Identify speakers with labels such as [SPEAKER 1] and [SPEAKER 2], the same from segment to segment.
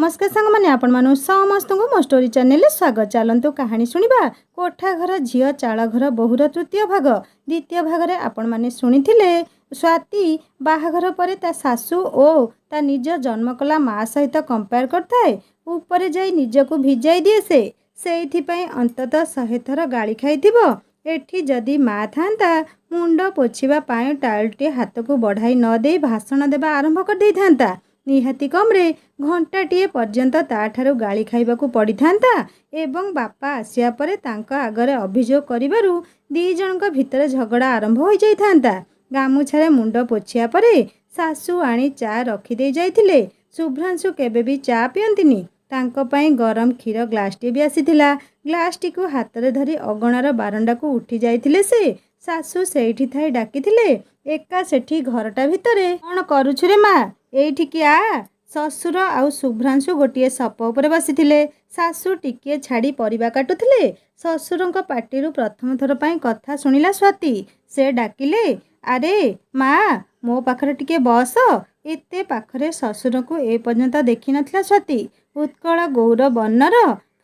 [SPEAKER 1] नमस्कार सांग मैंने आपण मानु समस्त मो स्टोरी चैनल स्वागत। चलतु कहानी शुणा कोठा घर झील चाल घर बहुर तृतीय भाग। द्वितीय भाग में आपण मैंने शुणी स्वाति बाहाघर पर ता सासू और ता निज जन्म कला माँ सहित कंपेयर करथाए। ऊपर जाई निजको भिजाई दिए से अंततः 100 थर गाड़ी खाइथिबो। एठी जदि माँ था मुंड पोछिबा पाई टाइलटे हाथ को बढ़ाई न दे भाषण देवा आरंभ कर दे था। निहाती कम्रे घंटाटीए पर्यंत ताठारू गाली खाइबाकू पड़ी था एवं बापा आसिया परे तांका आगरे अभियोग करिबारु दी जनक भितर झगड़ा आरंभ हो जाइथांता। गामुछारे मुंड पोछिया परे सासू आनी चा रखी दे जाइथिले। शुभ्रांशु केबे भी चा पियंतिनी। तांको पई गरम क्षीर ग्लासटी भी आसीथिला। ग्लासटी को हातरे धरी अगणार बारंडा को उठी जाइथिले से सासू सेठी थाई डाकिथिले। एका सेठी घरटा भितरे कौन करुछु रे माँ एठिकी आ। ससुर आउ शुभ्रांशु गोटे सप उपर बसिथिले। सासू टिके छाड़ी परिबा काटुथिले। ससुरंक पाटिरु प्रथम थर पई कथा सुनिला स्वाति। से डाकिले अरे माँ मो पाखरे टिके बस। एते पाखरे ससुर को ए पर्यंत देखि नथिला स्वाति। उत्कल गौर वर्णर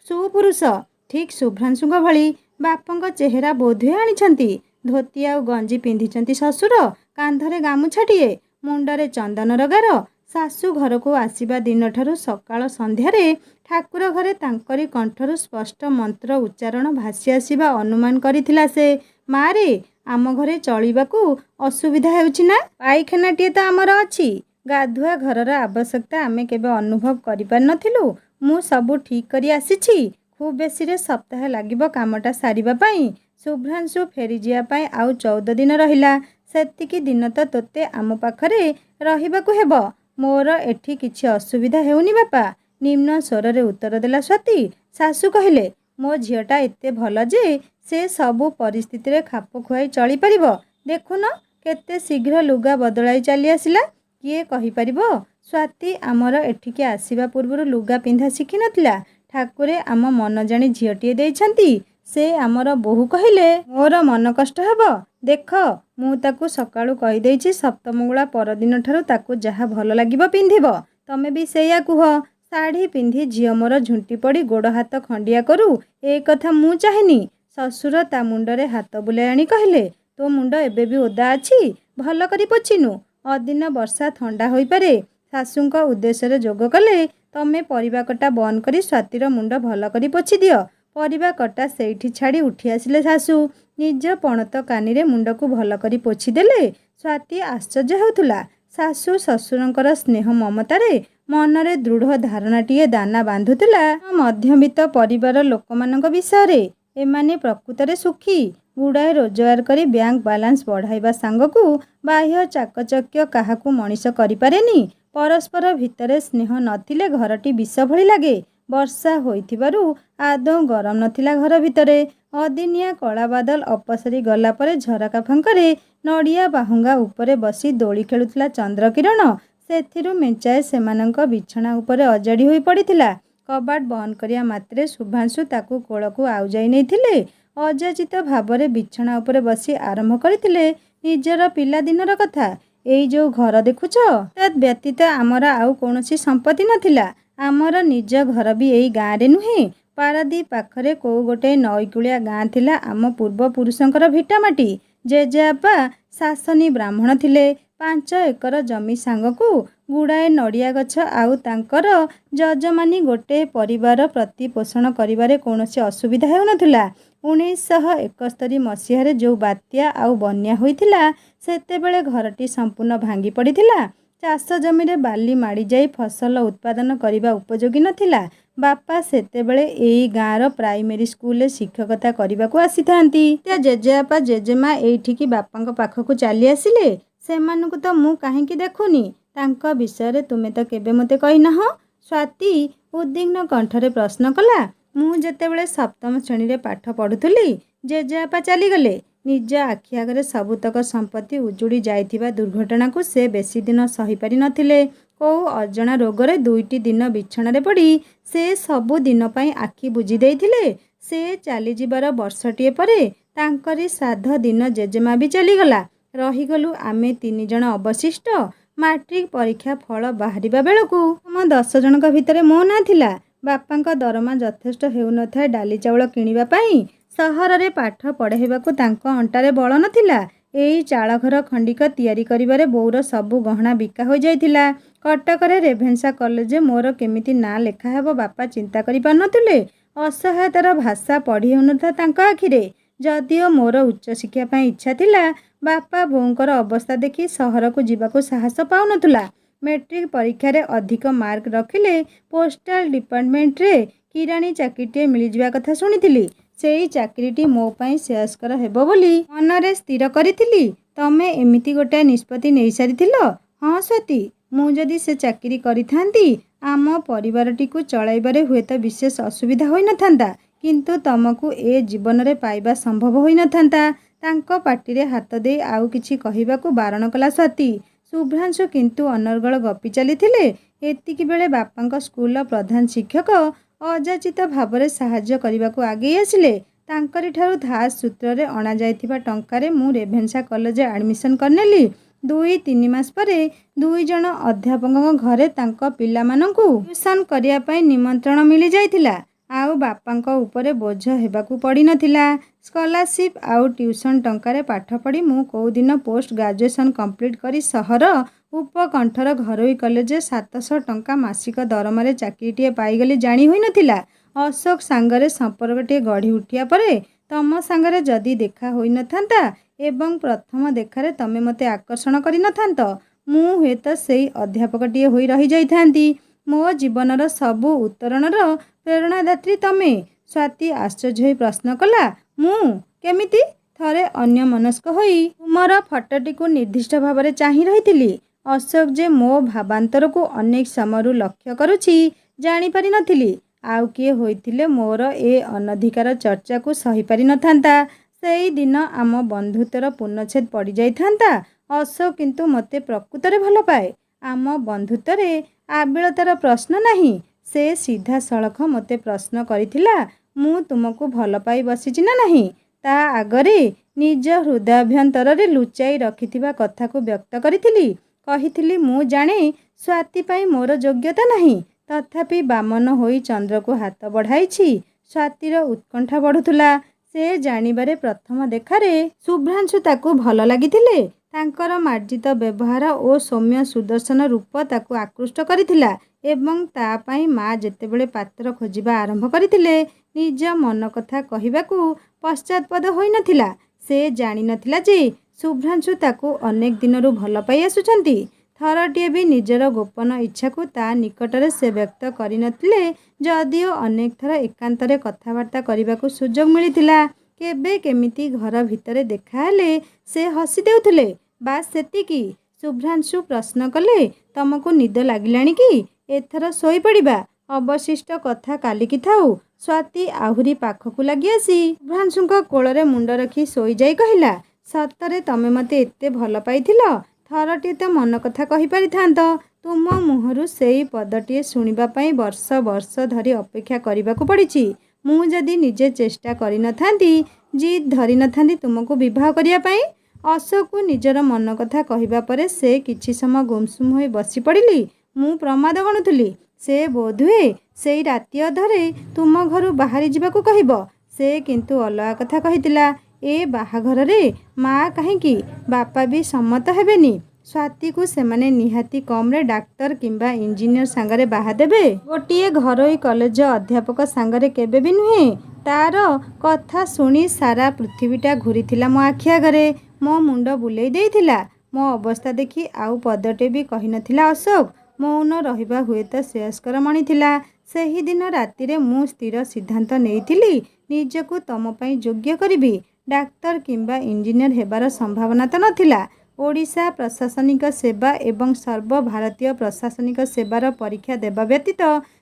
[SPEAKER 1] सुपुरुष ठीक शुभ्रांशुक भली बापंक चेहरा बोधे आनिछंती। धोती आउ गंजी पिंधिछंती ससुर। कांधरे गामुछाटिए मुंडरे चंदनर गार। सासू घर को आसीबा दिन ठारू सकाळ संध्यारे ठाकुर घरे तांकरी कंठरू स्पष्ट मंत्र उच्चारण भासी आसीबा अनुमान करिथिला से। मारे आम घरे चलिबाकू असुविधा हेउछि ना? पाइखानाटिए तो आमर अछि। गाधुआ घरर आवश्यकता आमे केबे अनुभव करि पार नथिलु। मु सबु ठीक करी आसीछि। खूब बेसी रे सप्ताह लागिबो कामटा सारिबा पई। शुभ्रांशु फेरी जिया पई आउ 14 दिन रहिला। सेतिकी दिन तो तोते आम पाखरे रहिबाकू हेबो। मोर एठी किछि असुविधा हेउनी बापा। निम्न स्वर रे उत्तर देला स्वाति। सासू कहिले मो झियटा एते भल जे से सबु परिस्थिति रे खाप खुआई चली परिबो। देखुन केते शीघ्र लुगा बदलाई चली आसिला। किए कहि परिबो स्वाति आमर एठिके आसीबा पूर्व लुगा पिंधा शिखि नथिला। ठाकुरे आम मन जानी झियटिए देइछंती। से आमर बोहू कहिले मोर मन कष्ट हेबो। देख मु ताकू सकाळू कहि देइछि सप्तमंगला परदिन ठारू ताकू जहा भल लागिबो पिंधिबो। तमे भी सेया कुह। साड़ी पिंधि झियो मोर झुंटी पड़ी गोड़ हाथ खंडिया करू ए कथा मु चाहिनी। ससुर ता मुंडरे हाथ बुलाई आनी कहिले तो मुंड एबे भी ओदा अछि। भल करी पोछिनु। अदिन वर्षा ठंडा होई पारे। सासूंक उद्देश्य रे जोग कले तमे परिबा कटा बंद करी स्वातिर मुंड भल करी पोछि दियो। परिबा कटा सेठी छाड़ी उठी आसिले सासू। निज पणत कानी रे मुंड को भल करी पोछि देले। स्वाति आश्चर्य हेउथुला। सासू ससुरंकर स्नेह ममतारे मनरे दृढ़ धारणाटीए दाना बांधुथुला। मध्यवित्त परिवार लोकमानंक विषय एमाने प्रकृतरे सुखी। गुड़ाए रोजगार करी बैंक बालांस बढ़ाइबा सांगकू बाह्य चाकचक्य काहाकू मनीष करि पारेनी। परस्पर भितरे स्नेह नथिले घरटी विष भली लागे। वर्षा होइथिबारु आदौ गरम नथिला घर भितरे। अदिनिया कला बादल अपसरी गला परे झरका फांकरे नड़िया बाहुंगा उपरे बसी दोली खेलुथिला चंद्र किरण। सेथिरु मेंचाए सेमानंक बिछଣା उपरे अजाड़ी होई पड़िथिला। कबाट बंद करिया मात्रे शुभांशु ताकू कोलकू आउ जाई नैथिले। अजाचित भावरे बिछଣା उपरे बसी आरंभ करिथिले निजर पिला दिनर कथा। एई जो घर देखुछ तद व्यतीत आमर आउ कोनोसी संपत्ति नथिला। आमर निज घर भी एई गाँ रे नुहे। पारादीप पाखरे को गोटे नईकूलिया गाँ थिला आम पूर्व पुरुषंकर भिटामाटी। जेजेआपा शासनी ब्राह्मण थिले। 5 एकर जमी सांगकू गुड़ाए नड़िया गछ आउ तांकर जजमानी गोटे परिवार प्रतिपोषण करिबारे कोनोसी असुविधा हेउ नथिला। 1971 मसीहारे जो बात्या आउ बन्या होइथिला सेतेबेले घरटी संपूर्ण भांगी पड़िथिला। चाष जमी रे बाली माड़ी जाई फसल उत्पादन करिबा उपयोगी नथिला। बापा सेतेबेले एई गाँर प्राइमेरी स्कूल रे शिक्षकता करिबाकू आसीथांती। त्या जेजेआपा जेजेमा एइठिकी बापांक पाखकू चली आसिले। सेमानकू तो मु काहेकि देखुनी। तांक विषय तुमे तो केबे मते कहि नह। स्वाति उद्विग्न कंठरे प्रश्न कला। मु जेतेबेले सप्तम श्रेणी रे पाठ पढ़ुथुली जेजेआपा चली गले। निज आखि आगरे सबुतक संपत्ति उजुड़ी जाइथिबा दुर्घटना को से बेसी दिन सही पारि नथिले। को अजणा रोगरे 2टी दिन बिछणारे पड़ी से सबु दिन पई आखि बुझी देइथिले। से चली जिबार वर्षटिए परे तांकरी श्राद्ध दिन जेजेमा भी चली गला। रहीगलु आमे 3 जण अवशिष्ट। ମାଟ୍ରିକ ପରୀକ୍ଷା ଫଳ ବାହାରିବା ବେଳକୁ ଆମ 10 ଜଣଙ୍କ ଭିତରେ ମୋ ନାଁ ଥିଲା। ବାପାଙ୍କ ଦରମା ଯଥେଷ୍ଟ ହେଉନଥାଏ ଡାଲି ଚାଉଳ କିଣିବା ପାଇଁ। ସହରରେ ପାଠ ପଢ଼ାଇବାକୁ ତାଙ୍କ ଅଣ୍ଟାରେ ବଳ ନଥିଲା। ଏଇ ଚାଳଘର ଖଣ୍ଡିକ ତିଆରି କରିବାରେ ବୋଉର ସବୁ ଗହଣା ବିକା ହୋଇଯାଇଥିଲା। କଟକରେ ରେଭେନ୍ସା କଲେଜରେ ମୋର କେମିତି ନାଁ ଲେଖା ହେବ ବାପା ଚିନ୍ତା କରିପାରୁନଥିଲେ। ଅସହାୟତାର ଭାଷା ପଢ଼ି ହେଉନଥିଲା ତାଙ୍କ ଆଖିରେ। ଯଦିଓ ମୋର ଉଚ୍ଚଶିକ୍ଷା ପାଇଁ ଇଚ୍ଛା ଥିଲା, ବାପା ବୋଉଙ୍କର ଅବସ୍ଥା ଦେଖି ସହରକୁ ଯିବାକୁ ସାହସ ପାଉନଥିଲା। ମେଟ୍ରିକ ପରୀକ୍ଷାରେ ଅଧିକ ମାର୍କ ରଖିଲେ ପୋଷ୍ଟାଲ ଡିପାର୍ଟମେଣ୍ଟରେ କିରାଣୀ ଚାକିରିଟିଏ ମିଳିଯିବା କଥା ଶୁଣିଥିଲି। ସେଇ ଚାକିରିଟି ମୋ ପାଇଁ ଶ୍ରେୟସ୍କର ହେବ ବୋଲି ମନରେ ସ୍ଥିର କରିଥିଲି। ତମେ ଏମିତି ଗୋଟାଏ ନିଷ୍ପତ୍ତି ନେଇସାରିଥିଲ? ହଁ ସ୍ୱାତୀ, ମୁଁ ଯଦି ସେ ଚାକିରି କରିଥାନ୍ତି ଆମ ପରିବାରଟିକୁ ଚଳାଇବାରେ ହୁଏତ ବିଶେଷ ଅସୁବିଧା ହୋଇନଥାନ୍ତା, କିନ୍ତୁ ତମକୁ ଏ ଜୀବନରେ ପାଇବା ସମ୍ଭବ ହୋଇନଥାନ୍ତା। ତାଙ୍କ ପାଟିରେ ହାତ ଦେଇ ଆଉ କିଛି କହିବାକୁ ବାରଣ କଲା ସ୍ୱାତୀ। ଶୁଭ୍ରାଂଶୁ କିନ୍ତୁ ଅନର୍ଗଳ ଗପି ଚାଲିଥିଲେ। ଏତିକିବେଳେ ବାପାଙ୍କ ସ୍କୁଲର ପ୍ରଧାନ ଶିକ୍ଷକ ଅଯାଚିତ ଭାବରେ ସାହାଯ୍ୟ କରିବାକୁ ଆଗେଇ ଆସିଲେ। ତାଙ୍କରିଠାରୁ ଧାର ସୂତ୍ରରେ ଅଣାଯାଇଥିବା ଟଙ୍କାରେ ମୁଁ ରେଭେନ୍ସା କଲେଜରେ ଆଡ଼ମିସନ୍ କରିନେଲି। 2-3 ମାସ ପରେ 2 ଜଣ ଅଧ୍ୟାପକଙ୍କ ଘରେ ତାଙ୍କ ପିଲାମାନଙ୍କୁ ଟ୍ୟୁସନ୍ କରିବା ପାଇଁ ନିମନ୍ତ୍ରଣ ମିଳିଯାଇଥିଲା। ଆଉ ବାପାଙ୍କ ଉପରେ ବୋଝ ହେବାକୁ ପଡ଼ିନଥିଲା। ସ୍କଲାରସିପ୍ ଆଉ ଟ୍ୟୁସନ୍ ଟଙ୍କାରେ ପାଠ ପଢ଼ି ମୁଁ କେଉଁଦିନ ପୋଷ୍ଟ ଗ୍ରାଜୁଏସନ୍ କମ୍ପ୍ଲିଟ୍ କରି ସହର ଉପକଣ୍ଠର ଘରୋଇ କଲେଜରେ 700 ଟଙ୍କା ମାସିକ ଦରମାରେ ଚାକିରିଟିଏ ପାଇଗଲି ଜାଣି ହୋଇନଥିଲା। ଅଶୋକ ସାଙ୍ଗରେ ସମ୍ପର୍କଟିଏ ଗଢ଼ି ଉଠିବା ପରେ ତମ ସାଙ୍ଗରେ ଯଦି ଦେଖା ହୋଇନଥାନ୍ତା ଏବଂ ପ୍ରଥମ ଦେଖାରେ ତମେ ମୋତେ ଆକର୍ଷଣ କରିନଥାନ୍ତ, ମୁଁ ହୁଏତ ସେଇ ଅଧ୍ୟାପକଟିଏ ହୋଇ ରହିଯାଇଥାନ୍ତି। ମୋ ଜୀବନର ସବୁ ଉତ୍ତରଣର ପ୍ରେରଣାଦାତ୍ରୀ ତମେ। ସ୍ୱାତୀ ଆଶ୍ଚର୍ଯ୍ୟ ହୋଇ ପ୍ରଶ୍ନ କଲା। ମୁଁ କେମିତି? ଥରେ ଅନ୍ୟମନସ୍କ ହୋଇ ତୁମର ଫଟୋଟିକୁ ନିର୍ଦ୍ଦିଷ୍ଟ ଭାବରେ ଚାହିଁ ରହିଥିଲି। ଅଶୋକ ଯେ ମୋ ଭାବାନ୍ତରକୁ ଅନେକ ସମୟରୁ ଲକ୍ଷ୍ୟ କରୁଛି ଜାଣିପାରିନଥିଲି। ଆଉ କିଏ ହୋଇଥିଲେ ମୋର ଏ ଅନଧିକାର ଚର୍ଚ୍ଚାକୁ ସହିପାରିନଥାନ୍ତା। ସେଇଦିନ ଆମ ବନ୍ଧୁତ୍ୱର ପୂର୍ଣ୍ଣଚ୍ଛେଦ ପଡ଼ିଯାଇଥାନ୍ତା। ଅଶୋକ କିନ୍ତୁ ମୋତେ ପ୍ରକୃତରେ ଭଲ ପାଏ। ଆମ ବନ୍ଧୁତ୍ୱରେ ଆବିଳତାର ପ୍ରଶ୍ନ ନାହିଁ। ସେ ସିଧାସଳଖ ମୋତେ ପ୍ରଶ୍ନ କରିଥିଲା, ମୁଁ ତୁମକୁ ଭଲ ପାଇ ବସିଛି ନା ନାହିଁ? ତା ଆଗରେ ନିଜ ହୃଦୟାଭ୍ୟନ୍ତରରେ ଲୁଚାଇ ରଖିଥିବା କଥାକୁ ବ୍ୟକ୍ତ କରିଥିଲି। କହିଥିଲି, ମୁଁ ଜାଣେ ସ୍ୱାତୀ ପାଇଁ ମୋର ଯୋଗ୍ୟତା ନାହିଁ। ତଥାପି ବାମନ ହୋଇ ଚନ୍ଦ୍ରକୁ ହାତ ବଢ଼ାଇଛି। ସ୍ୱାତୀର ଉତ୍କଣ୍ଠା ବଢ଼ୁଥିଲା। ସେ ଜାଣିବାରେ ପ୍ରଥମ ଦେଖାରେ ଶୁଭ୍ରାଂଶୁ ତାକୁ ଭଲ ଲାଗିଥିଲେ। ତାଙ୍କର ମାର୍ଜିତ ବ୍ୟବହାର ଓ ସୌମ୍ୟ ସୁଦର୍ଶନ ରୂପ ତାକୁ ଆକୃଷ୍ଟ କରିଥିଲା ଏବଂ ତା ପାଇଁ ମା ଯେତେବେଳେ ପାତ୍ର ଖୋଜିବା ଆରମ୍ଭ କରିଥିଲେ, ନିଜ ମନ କଥା କହିବାକୁ ପଶ୍ଚାତ୍ପଦ ହୋଇନଥିଲା। ସେ ଜାଣିନଥିଲା ଯେ ଶୁଭ୍ରାଂଶୁ ତାକୁ ଅନେକ ଦିନରୁ ଭଲ ପାଇ ଆସୁଛନ୍ତି। ଥରଟିଏ ବି ନିଜର ଗୋପନ ଇଚ୍ଛାକୁ ତା ନିକଟରେ ସେ ବ୍ୟକ୍ତ କରିନଥିଲେ। ଯଦିଓ ଅନେକ ଥର ଏକାନ୍ତରେ କଥାବାର୍ତ୍ତା କରିବାକୁ ସୁଯୋଗ ମିଳିଥିଲା। କେବେ କେମିତି ଘର ଭିତରେ ଦେଖାହେଲେ ସେ ହସି ଦେଉଥିଲେ। ବାସ୍ ସେତିକି। ଶୁଭ୍ରାଂଶୁ ପ୍ରଶ୍ନ କଲେ, ତମକୁ ନିଦ ଲାଗିଲାଣି କି? ଏଥର ଶୋଇପଡ଼ିବା। ଅବଶିଷ୍ଟ କଥା କାଲିକି ଥାଉ। ସ୍ୱାତୀ ଆହୁରି ପାଖକୁ ଲାଗି ଆସି ଶୁଭ୍ରାଂଶୁଙ୍କ କୋଳରେ ମୁଣ୍ଡ ରଖି ଶୋଇଯାଇ କହିଲା, ସତରେ ତମେ ମୋତେ ଏତେ ଭଲ ପାଇଥିଲ? ଥରଟିଏ ତ ମନ କଥା କହିପାରିଥାନ୍ତ। ତୁମ ମୁହଁରୁ ସେଇ ପଦଟିଏ ଶୁଣିବା ପାଇଁ ବର୍ଷ ବର୍ଷ ଧରି ଅପେକ୍ଷା କରିବାକୁ ପଡ଼ିଛି। ମୁଁ ଯଦି ନିଜେ ଚେଷ୍ଟା କରିନଥାନ୍ତି, ଜିଦ୍ ଧରିନଥାନ୍ତି ତୁମକୁ ବିବାହ କରିବା ପାଇଁ। ଅଶୋକକୁ ନିଜର ମନ କଥା କହିବା ପରେ ସେ କିଛି ସମୟ ଗୁମସୁମ ହୋଇ ବସି ପଡ଼ିଲି। ମୁଁ ପ୍ରମାଦ ଗଣୁଥିଲି। ସେ ବୋଧହୁଏ ସେଇ ରାତି ଅଧରେ ତୁମ ଘରୁ ବାହାରି ଯିବାକୁ କହିବ। ସେ କିନ୍ତୁ ଅଲଗା କଥା କହିଥିଲା। ଏ ବାହାଘରରେ ମା କାହିଁକି, ବାପା ବି ସମ୍ମତ ହେବେନି। ସ୍ୱାତୀକୁ ସେମାନେ ନିହାତି କମରେ ଡାକ୍ତର କିମ୍ବା ଇଞ୍ଜିନିୟର ସାଙ୍ଗରେ ବାହା ଦେବେ। ଗୋଟିଏ ଘରୋଇ କଲେଜ ଅଧ୍ୟାପକ ସାଙ୍ଗରେ କେବେ ବି ନୁହେଁ। ତାର କଥା ଶୁଣି ସାରା ପୃଥିବୀଟା ଘୂରିଥିଲା ମୋ ଆଖି ଆଗରେ। ମୋ ମୁଣ୍ଡ ବୁଲେଇ ଦେଇଥିଲା। ମୋ ଅବସ୍ଥା ଦେଖି ଆଉ ପଦଟେ ବି କହିନଥିଲା ଅଶୋକ। ମୌନ ରହିବା ହୁଏତ ଶ୍ରେୟସ୍କର ମଣିଥିଲା। ସେହିଦିନ ରାତିରେ ମୁଁ ସ୍ଥିର ସିଦ୍ଧାନ୍ତ ନେଇଥିଲି, ନିଜକୁ ତମ ପାଇଁ ଯୋଗ୍ୟ କରିବି। ଡାକ୍ତର କିମ୍ବା ଇଞ୍ଜିନିୟର ହେବାର ସମ୍ଭାବନା ତ ନଥିଲା। ଓଡ଼ିଶା ପ୍ରଶାସନିକ ସେବା ଏବଂ ସର୍ବଭାରତୀୟ ପ୍ରଶାସନିକ ସେବାର ପରୀକ୍ଷା ଦେବା ବ୍ୟତୀତ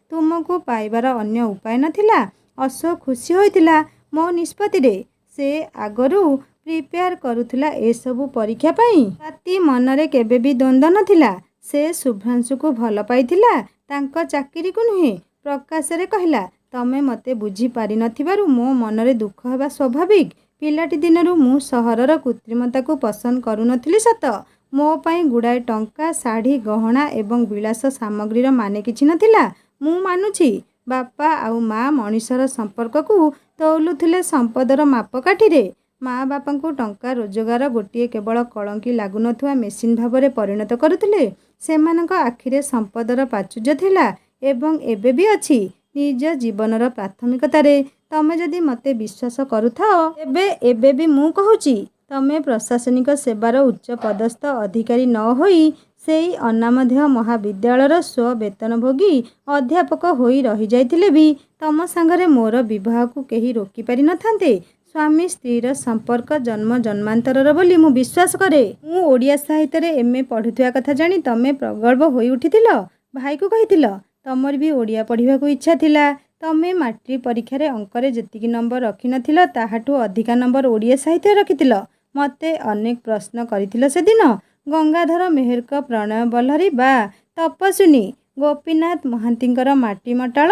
[SPEAKER 1] ତୁମକୁ ପାଇବାର ଅନ୍ୟ ଉପାୟ ନଥିଲା। ଅଶୋକ ଖୁସି ହୋଇଥିଲା ମୋ ନିଷ୍ପତ୍ତିରେ। ସେ ଆଗରୁ ପ୍ରିପେୟାର କରୁଥିଲା ଏସବୁ ପରୀକ୍ଷା ପାଇଁ। ସ୍ୱାତୀ ମନରେ କେବେ ବି ଦ୍ୱନ୍ଦ୍ୱ ନଥିଲା। ସେ ଶୁଭ୍ରାଂଶୁକୁ ଭଲ ପାଇଥିଲା, ତାଙ୍କ ଚାକିରିକୁ ନୁହେଁ। ପ୍ରକାଶରେ କହିଲା, ତମେ ମୋତେ ବୁଝିପାରିନଥିବାରୁ ମୋ ମନରେ ଦୁଃଖ ହେବା ସ୍ୱାଭାବିକ। ପିଲାଟି ଦିନରୁ ମୁଁ ସହରର କୃତ୍ରିମତାକୁ ପସନ୍ଦ କରୁନଥିଲି ସତ, ମୋ ପାଇଁ ଗୁଡ଼ାଏ ଟଙ୍କା, ଶାଢ଼ୀ, ଗହଣା ଏବଂ ବିଳାସ ସାମଗ୍ରୀର ମାନେ କିଛି ନଥିଲା। ମୁଁ ମାନୁଛି, ବାପା ଆଉ ମା ମଣିଷର ସମ୍ପର୍କକୁ ତଉଲୁଥିଲେ ସମ୍ପଦର ମାପକାଠିରେ। ମା ବାପାଙ୍କୁ ଟଙ୍କା ରୋଜଗାର ଗୋଟିଏ କେବଳ କଳଙ୍କି ଲାଗୁନଥିବା ମେସିନ୍ ଭାବରେ ପରିଣତ କରୁଥିଲେ। ସେମାନଙ୍କ ଆଖିରେ ସମ୍ପଦର ପ୍ରାଚୁର୍ଯ୍ୟ ଥିଲା ଏବଂ ଏବେ ବି ଅଛି ନିଜ ଜୀବନର ପ୍ରାଥମିକତାରେ। ତମେ ଯଦି ମୋତେ ବିଶ୍ୱାସ କରୁଥାଅ, ଏବେ ବି ମୁଁ କହୁଛି, ତମେ ପ୍ରଶାସନିକ ସେବାର ଉଚ୍ଚ ପଦସ୍ଥ ଅଧିକାରୀ ନ ହୋଇ ସେଇ ଅନାମଧେୟ ମହାବିଦ୍ୟାଳୟର ସ୍ୱବେତନଭୋଗୀ ଅଧ୍ୟାପକ ହୋଇ ରହିଯାଇଥିଲେ ବି ତମ ସାଙ୍ଗରେ ମୋର ବିବାହକୁ କେହି ରୋକିପାରି ନଥାନ୍ତେ। ସ୍ୱାମୀ ସ୍ତ୍ରୀର ସମ୍ପର୍କ ଜନ୍ମ ଜନ୍ମାନ୍ତରର ବୋଲି ମୁଁ ବିଶ୍ୱାସ କରେ। ମୁଁ ଓଡ଼ିଆ ସାହିତ୍ୟରେ MA ପଢ଼ୁଥିବା କଥା ଜାଣି ତମେ ପ୍ରଗଳ୍ଭ ହୋଇ ଉଠିଥିଲ। ଭାଇକୁ କହିଥିଲ, ତମର ବି ଓଡ଼ିଆ ପଢ଼ିବାକୁ ଇଚ୍ଛା ଥିଲା। ତମେ ମାଟ୍ରିକ ପରୀକ୍ଷାରେ ଅଙ୍କରେ ଯେତିକି ନମ୍ବର ରଖିନଥିଲ ତାହାଠୁ ଅଧିକା ନମ୍ବର ଓଡ଼ିଆ ସାହିତ୍ୟ ରଖିଥିଲ। ମୋତେ ଅନେକ ପ୍ରଶ୍ନ କରିଥିଲ ସେଦିନ। ଗଙ୍ଗାଧର ମେହେରଙ୍କ ପ୍ରଣୟବଲ୍ଲରୀ ବା ତପସ୍ୱିନୀ, ଗୋପୀନାଥ ମହାନ୍ତିଙ୍କର ମାଟିମଟାଳ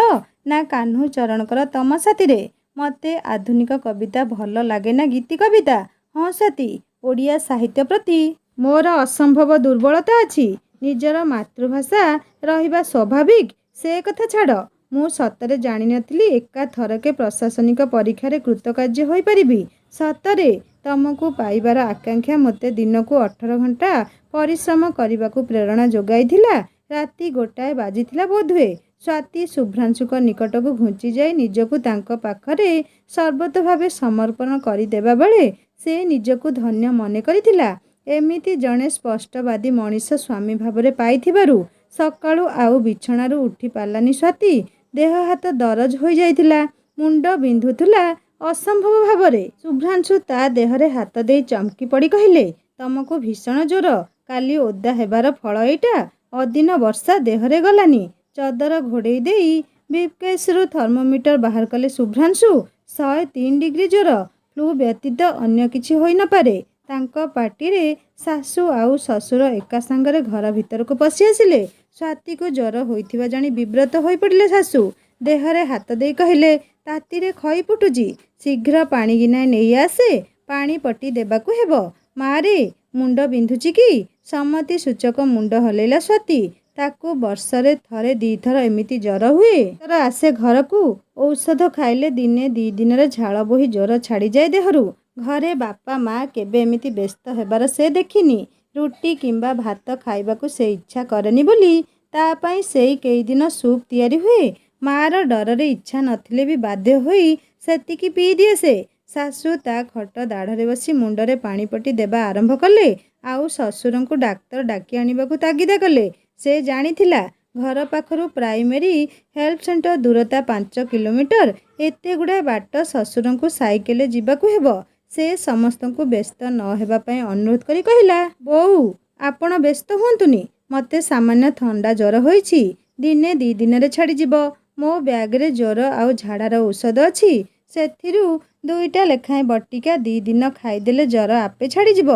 [SPEAKER 1] ନା କାହ୍ନୁଚରଣଙ୍କର ତମ ସାଥିରେ। ମୋତେ ଆଧୁନିକ କବିତା ଭଲ ଲାଗେ ନା ଗୀତି କବିତା? ହଁ ସ୍ୱାତୀ, ଓଡ଼ିଆ ସାହିତ୍ୟ ପ୍ରତି ମୋର ଅସମ୍ଭବ ଦୁର୍ବଳତା ଅଛି। ନିଜର ମାତୃଭାଷା ରହିବା ସ୍ୱାଭାବିକ ସେ କଥା ଛାଡ଼। ମୁଁ ସତରେ ଜାଣିନଥିଲି ଏକାଥରକେ ପ୍ରଶାସନିକ ପରୀକ୍ଷାରେ କୃତକାର୍ଯ୍ୟ ହୋଇପାରିବି। ସତରେ ତମକୁ ପାଇବାର ଆକାଂକ୍ଷା ମୋତେ ଦିନକୁ 18 ଘଣ୍ଟା ପରିଶ୍ରମ କରିବାକୁ ପ୍ରେରଣା ଯୋଗାଇଥିଲା। ରାତି 1 ବାଜିଥିଲା ବୋଧହୁଏ। ସ୍ୱାତୀ ଶୁଭ୍ରାଂଶୁଙ୍କ ନିକଟକୁ ଘୁଞ୍ଚିଯାଇ ନିଜକୁ ତାଙ୍କ ପାଖରେ ସର୍ବତୋଭାବେ ସମର୍ପଣ କରିଦେବା ବେଳେ ସେ ନିଜକୁ ଧନ୍ୟ ମନେ କରିଥିଲା। ଏମିତି ଜଣେ ସ୍ପଷ୍ଟବାଦୀ ମଣିଷ ସ୍ୱାମୀ ଭାବରେ ପାଇଥିବାରୁ। ସକାଳୁ ଆଉ ବିଛଣାରୁ ଉଠି ପାରିଲାନି ସ୍ୱାତୀ। ଦେହ ହାତ ଦରଜ ହୋଇଯାଇଥିଲା, ମୁଣ୍ଡ ବିନ୍ଧୁଥିଲା ଅସମ୍ଭବ ଭାବରେ। ଶୁଭ୍ରାଂଶୁ ତା ଦେହରେ ହାତ ଦେଇ ଚମକି ପଡ଼ି କହିଲେ, ତମକୁ ଭୀଷଣ ଜ୍ୱର। କାଲି ଓଦା ହେବାର ଫଳ ଏଇଟା। ଅଦିନ ବର୍ଷା ଦେହରେ ଗଲାନି। ଚଦର ଘୋଡ଼େଇ ଦେଇ ବ୍ରିଫକେସ୍ରୁ ଥର୍ମୋମିଟର ବାହାର କଲେ ଶୁଭ୍ରାଂଶୁ। 103 ଡିଗ୍ରୀ ଜ୍ୱର। ଫ୍ଲୁ ବ୍ୟତୀତ ଅନ୍ୟ କିଛି ହୋଇନପାରେ। ତାଙ୍କ ପାଟିରେ ଶାଶୁ ଆଉ ଶ୍ୱଶୁର ଏକା ସାଙ୍ଗରେ ଘର ଭିତରକୁ ପଶି ଆସିଲେ। ସ୍ୱାତୀକୁ ଜ୍ୱର ହୋଇଥିବା ଜାଣି ବିବ୍ରତ ହୋଇପଡ଼ିଲେ ଶାଶୁ। ଦେହରେ ହାତ ଦେଇ କହିଲେ, ତାତିରେ ଖଇ ଫୁଟୁଛି, ଶୀଘ୍ର ପାଣି ଗିନାଏ ନେଇ ଆସେ। ପାଣି ପଟି ଦେବାକୁ ହେବ। ମାରେ, ମୁଣ୍ଡ ବିନ୍ଧୁଛି କି? ସମ୍ମତି ସୂଚକ ମୁଣ୍ଡ ହଲେଇଲା ସ୍ୱାତୀ। ତାକୁ ବର୍ଷରେ ଥରେ ଦିଥର ଏମିତି ଜ୍ୱର ହୁଏ। ଜ୍ୱର ଆସେ ଘରକୁ। ଔଷଧ ଖାଇଲେ ଦିନେ 2 ଦିନରେ ଝାଳ ବୋହି ଜ୍ୱର ଛାଡ଼ିଯାଏ ଦେହରୁ। ଘରେ ବାପା ମା କେବେ ଏମିତି ବ୍ୟସ୍ତ ହେବାର ସେ ଦେଖିନି। ରୁଟି କିମ୍ବା ଭାତ ଖାଇବାକୁ ସେ ଇଚ୍ଛା କରେନି ବୋଲି ତା ପାଇଁ ସେଇ କେଇଦିନ ସୁପ୍ ତିଆରି ହୁଏ। ମାର ଡରରେ ଇଚ୍ଛା ନଥିଲେ ବି ବାଧ୍ୟ ହୋଇ ସେତିକି ପିଇଦିଏ ସେ। ଶାଶୁ ତା ଖଟ ଦାଢ଼ରେ ବସି ମୁଣ୍ଡରେ ପାଣିପଟି ଦେବା ଆରମ୍ଭ କଲେ ଆଉ ଶ୍ୱଶୁରଙ୍କୁ ଡାକ୍ତର ଡାକି ଆଣିବାକୁ ତାଗିଦା କଲେ। ସେ ଜାଣିଥିଲା ଘର ପାଖରୁ ପ୍ରାଇମେରୀ ହେଲ୍ଥ ସେଣ୍ଟର ଦୂରତା 5 କିଲୋମିଟର। ଏତେଗୁଡ଼ା ବାଟ ଶ୍ୱଶୁରଙ୍କୁ ସାଇକେଲରେ ଯିବାକୁ ହେବ। ସେ ସମସ୍ତଙ୍କୁ ବ୍ୟସ୍ତ ନ ହେବା ପାଇଁ ଅନୁରୋଧ କରି କହିଲା, ବୋଉ, ଆପଣ ବ୍ୟସ୍ତ ହୁଅନ୍ତୁନି। ମୋତେ ସାମାନ୍ୟ ଥଣ୍ଡା ଜ୍ୱର ହୋଇଛି। ଦିନେ 2 ଦିନରେ ଛାଡ଼ିଯିବ। ମୋ ବ୍ୟାଗରେ ଜ୍ୱର ଆଉ ଝାଡ଼ାର ଔଷଧ ଅଛି। ସେଥିରୁ 2ଟା ଲେଖାଏଁ ବଟିକା 2 ଦିନ ଖାଇଦେଲେ ଜ୍ୱର ଆପେ ଛାଡ଼ିଯିବ।